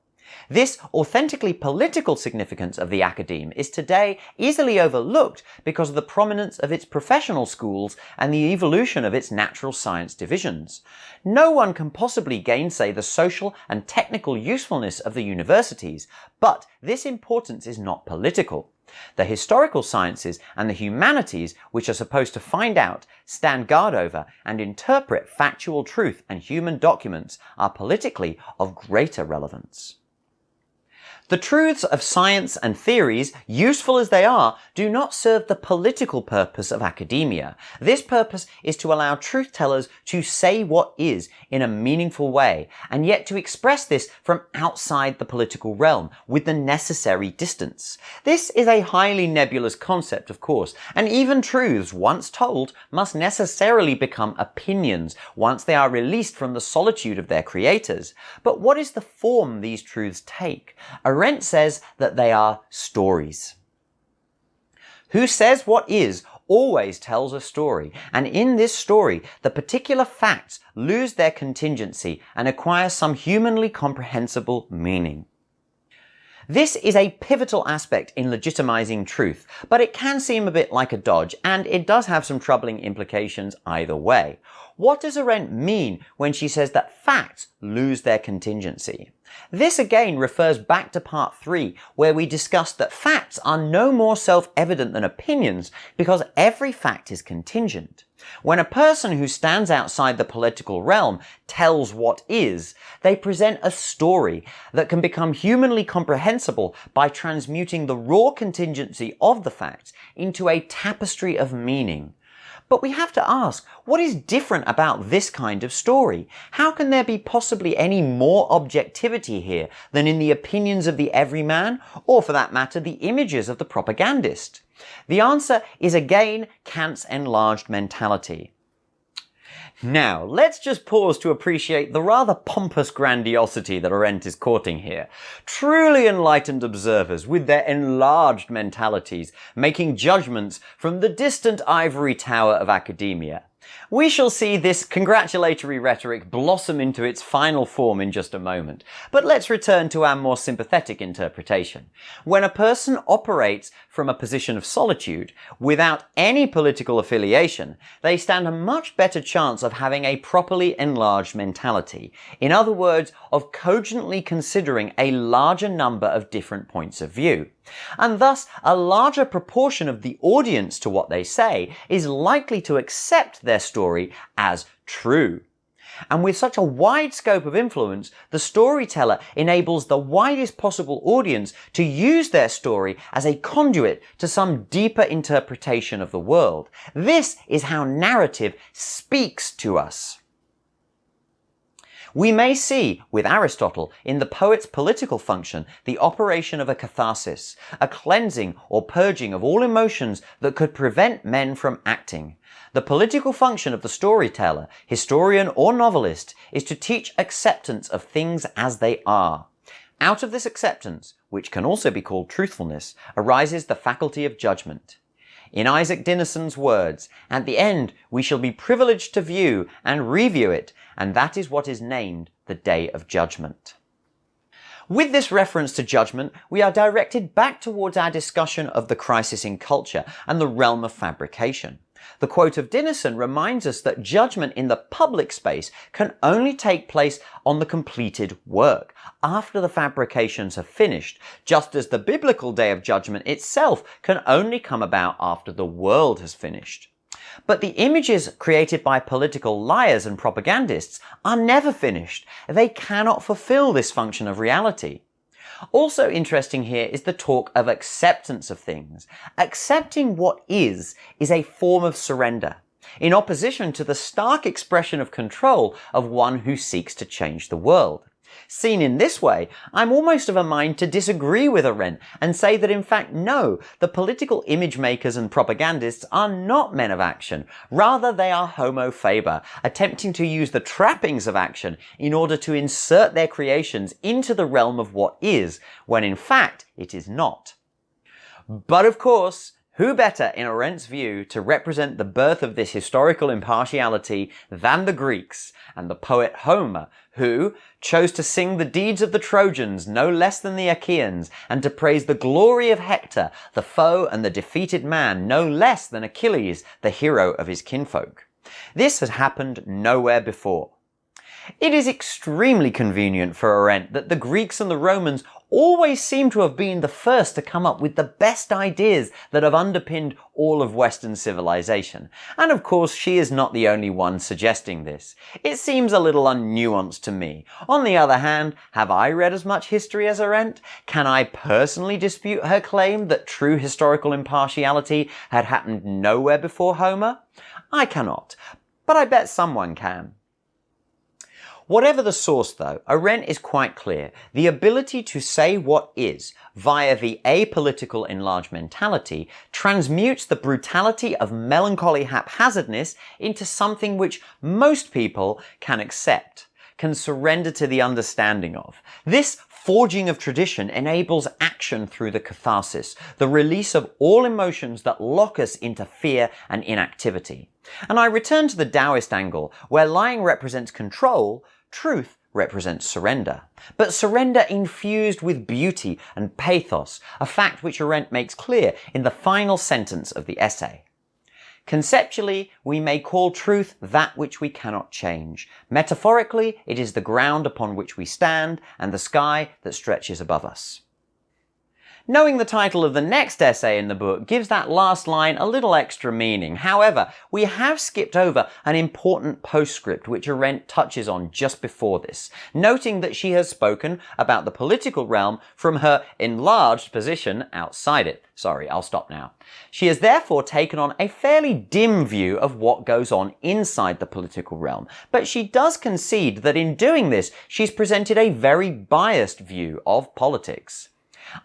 [SPEAKER 1] This authentically political significance of the academe is today easily overlooked because of the prominence of its professional schools and the evolution of its natural science divisions. No one can possibly gainsay the social and technical usefulness of the universities, but this importance is not political. The historical sciences and the humanities, which are supposed to find out, stand guard over, and interpret factual truth and human documents, are politically of greater relevance. The truths of science and theories, useful as they are, do not serve the political purpose of academia. This purpose is to allow truth-tellers to say what is in a meaningful way, and yet to express this from outside the political realm with the necessary distance. This is a highly nebulous concept, of course, and even truths once told must necessarily become opinions once they are released from the solitude of their creators. But what is the form these truths take? Arendt says that they are stories. Who says what is always tells a story, and in this story the particular facts lose their contingency and acquire some humanly comprehensible meaning. This is a pivotal aspect in legitimizing truth, but it can seem a bit like a dodge, and it does have some troubling implications either way. What does Arendt mean when she says that facts lose their contingency? This again refers back to part 3, where we discussed that facts are no more self-evident than opinions because every fact is contingent. When a person who stands outside the political realm tells what is, they present a story that can become humanly comprehensible by transmuting the raw contingency of the facts into a tapestry of meaning. But we have to ask, what is different about this kind of story? How can there be possibly any more objectivity here than in the opinions of the everyman, or for that matter, the images of the propagandist? The answer is again Kant's enlarged mentality. Now, let's just pause to appreciate the rather pompous grandiosity that Arendt is courting here. Truly enlightened observers with their enlarged mentalities, making judgments from the distant ivory tower of academia. We shall see this congratulatory rhetoric blossom into its final form in just a moment, but let's return to our more sympathetic interpretation. When a person operates from a position of solitude, without any political affiliation, they stand a much better chance of having a properly enlarged mentality. In other words, of cogently considering a larger number of different points of view. And thus, a larger proportion of the audience to what they say is likely to accept their story as true. And with such a wide scope of influence, the storyteller enables the widest possible audience to use their story as a conduit to some deeper interpretation of the world. This is how narrative speaks to us. We may see, with Aristotle, in the poet's political function, the operation of a catharsis, a cleansing or purging of all emotions that could prevent men from acting. The political function of the storyteller, historian or novelist, is to teach acceptance of things as they are. Out of this acceptance, which can also be called truthfulness, arises the faculty of judgment. In Isaac Dineson's words, at the end we shall be privileged to view and review it, and that is what is named the Day of Judgment. With this reference to judgment, we are directed back towards our discussion of the crisis in culture and the realm of fabrication. The quote of Dineson reminds us that judgment in the public space can only take place on the completed work, after the fabrications have finished, just as the biblical Day of Judgment itself can only come about after the world has finished. But the images created by political liars and propagandists are never finished. They cannot fulfill this function of reality. Also interesting here is the talk of acceptance of things. Accepting what is a form of surrender, in opposition to the stark expression of control of one who seeks to change the world. Seen in this way, I'm almost of a mind to disagree with Arendt and say that in fact no, the political image makers and propagandists are not men of action. Rather, they are homo faber, attempting to use the trappings of action in order to insert their creations into the realm of what is, when in fact it is not. But of course, who better, in Arendt's view, to represent the birth of this historical impartiality than the Greeks and the poet Homer, who chose to sing the deeds of the Trojans no less than the Achaeans, and to praise the glory of Hector, the foe and the defeated man, no less than Achilles, the hero of his kinfolk. This has happened nowhere before. It is extremely convenient for Arendt that the Greeks and the Romans always seem to have been the first to come up with the best ideas that have underpinned all of Western civilization. And of course, she is not the only one suggesting this. It seems a little unnuanced to me. On the other hand, have I read as much history as Arendt? Can I personally dispute her claim that true historical impartiality had happened nowhere before Homer? I cannot, but I bet someone can. Whatever the source though, Arendt is quite clear. The ability to say what is, via the apolitical enlarged mentality, transmutes the brutality of melancholy haphazardness into something which most people can accept, can surrender to the understanding of. This forging of tradition enables action through the catharsis, the release of all emotions that lock us into fear and inactivity. And I return to the Taoist angle, where lying represents control, truth represents surrender. But surrender infused with beauty and pathos, a fact which Arendt makes clear in the final sentence of the essay. Conceptually, we may call truth that which we cannot change. Metaphorically, it is the ground upon which we stand and the sky that stretches above us. Knowing the title of the next essay in the book gives that last line a little extra meaning. However, we have skipped over an important postscript which Arendt touches on just before this, noting that she has spoken about the political realm from her enlarged position outside it. Sorry, I'll stop now. She has therefore taken on a fairly dim view of what goes on inside the political realm, but she does concede that in doing this, she's presented a very biased view of politics.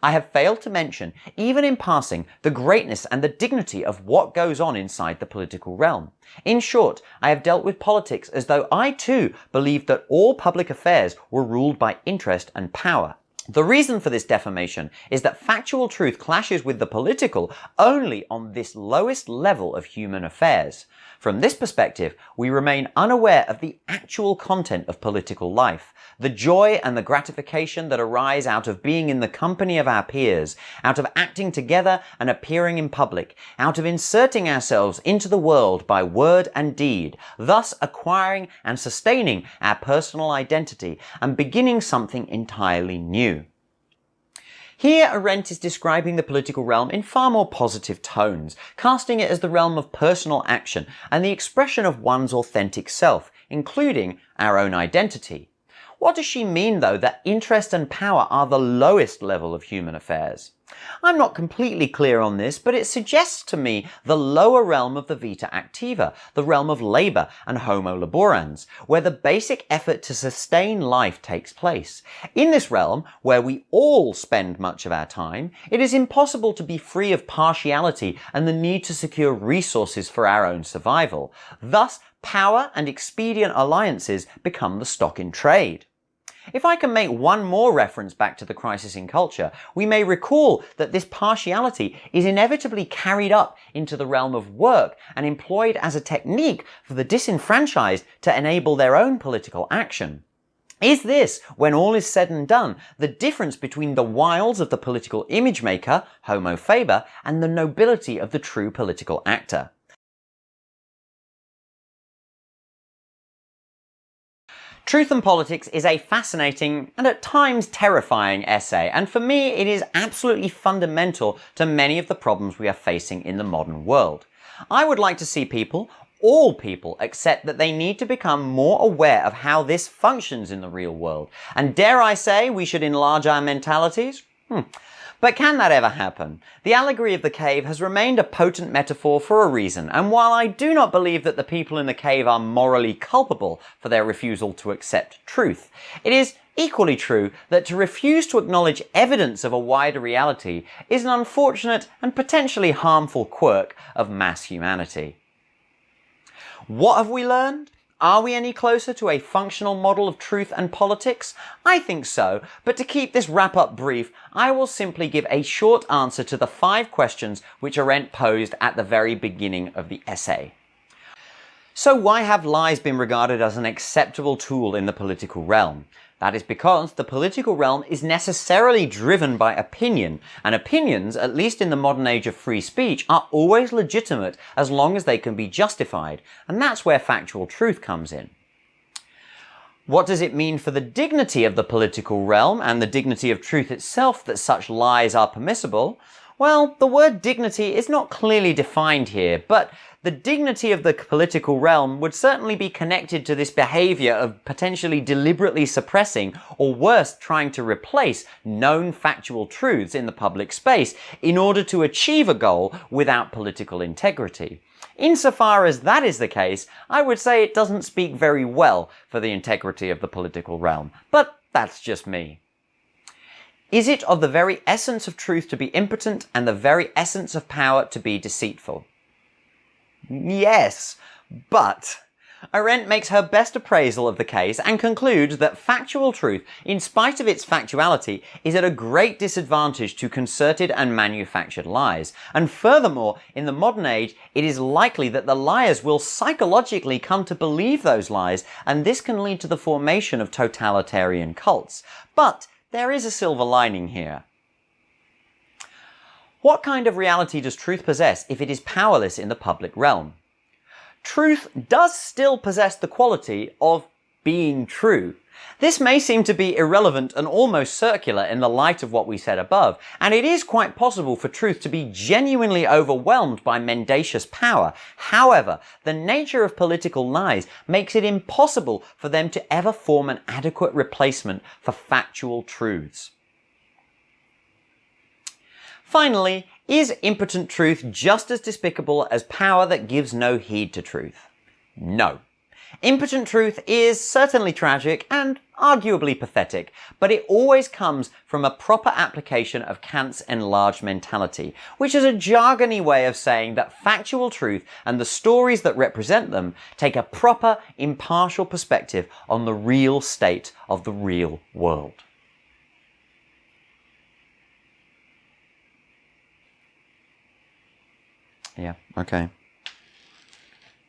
[SPEAKER 1] I have failed to mention, even in passing, the greatness and the dignity of what goes on inside the political realm. In short, I have dealt with politics as though I too believed that all public affairs were ruled by interest and power. The reason for this defamation is that factual truth clashes with the political only on this lowest level of human affairs. From this perspective, we remain unaware of the actual content of political life, the joy and the gratification that arise out of being in the company of our peers, out of acting together and appearing in public, out of inserting ourselves into the world by word and deed, thus acquiring and sustaining our personal identity and beginning something entirely new. Here, Arendt is describing the political realm in far more positive tones, casting it as the realm of personal action and the expression of one's authentic self, including our own identity. What does she mean, though, that interest and power are the lowest level of human affairs? I'm not completely clear on this, but it suggests to me the lower realm of the vita activa, the realm of labour and homo laborans, where the basic effort to sustain life takes place. In this realm, where we all spend much of our time, it is impossible to be free of partiality and the need to secure resources for our own survival. Thus, power and expedient alliances become the stock in trade. If I can make one more reference back to the crisis in culture, we may recall that this partiality is inevitably carried up into the realm of work and employed as a technique for the disenfranchised to enable their own political action. Is this, when all is said and done, the difference between the wiles of the political image maker, homo faber, and the nobility of the true political actor? Truth and Politics is a fascinating and at times terrifying essay, and for me it is absolutely fundamental to many of the problems we are facing in the modern world. I would like to see people, all people, accept that they need to become more aware of how this functions in the real world, and dare I say we should enlarge our mentalities? But can that ever happen? The allegory of the cave has remained a potent metaphor for a reason, and while I do not believe that the people in the cave are morally culpable for their refusal to accept truth, it is equally true that to refuse to acknowledge evidence of a wider reality is an unfortunate and potentially harmful quirk of mass humanity. What have we learned? Are we any closer to a functional model of truth and politics? I think so, but to keep this wrap-up brief, I will simply give a short answer to the 5 questions which Arendt posed at the very beginning of the essay. So why have lies been regarded as an acceptable tool in the political realm? That is because the political realm is necessarily driven by opinion, and opinions, at least in the modern age of free speech, are always legitimate as long as they can be justified, and that's where factual truth comes in. What does it mean for the dignity of the political realm and the dignity of truth itself that such lies are permissible? Well, the word dignity is not clearly defined here, but the dignity of the political realm would certainly be connected to this behaviour of potentially deliberately suppressing, or worse, trying to replace known factual truths in the public space in order to achieve a goal without political integrity. Insofar as that is the case, I would say it doesn't speak very well for the integrity of the political realm, but that's just me. Is it of the very essence of truth to be impotent and the very essence of power to be deceitful? Yes, but Arendt makes her best appraisal of the case and concludes that factual truth, in spite of its factuality, is at a great disadvantage to concerted and manufactured lies. And furthermore, in the modern age, it is likely that the liars will psychologically come to believe those lies, and this can lead to the formation of totalitarian cults. But there is a silver lining here. What kind of reality does truth possess if it is powerless in the public realm? Truth does still possess the quality of being true. This may seem to be irrelevant and almost circular in the light of what we said above, and it is quite possible for truth to be genuinely overwhelmed by mendacious power. However, the nature of political lies makes it impossible for them to ever form an adequate replacement for factual truths. Finally, is impotent truth just as despicable as power that gives no heed to truth? No. Impotent truth is certainly tragic and arguably pathetic, but it always comes from a proper application of Kant's enlarged mentality, which is a jargony way of saying that factual truth and the stories that represent them take a proper, impartial perspective on the real state of the real world. Yeah, okay.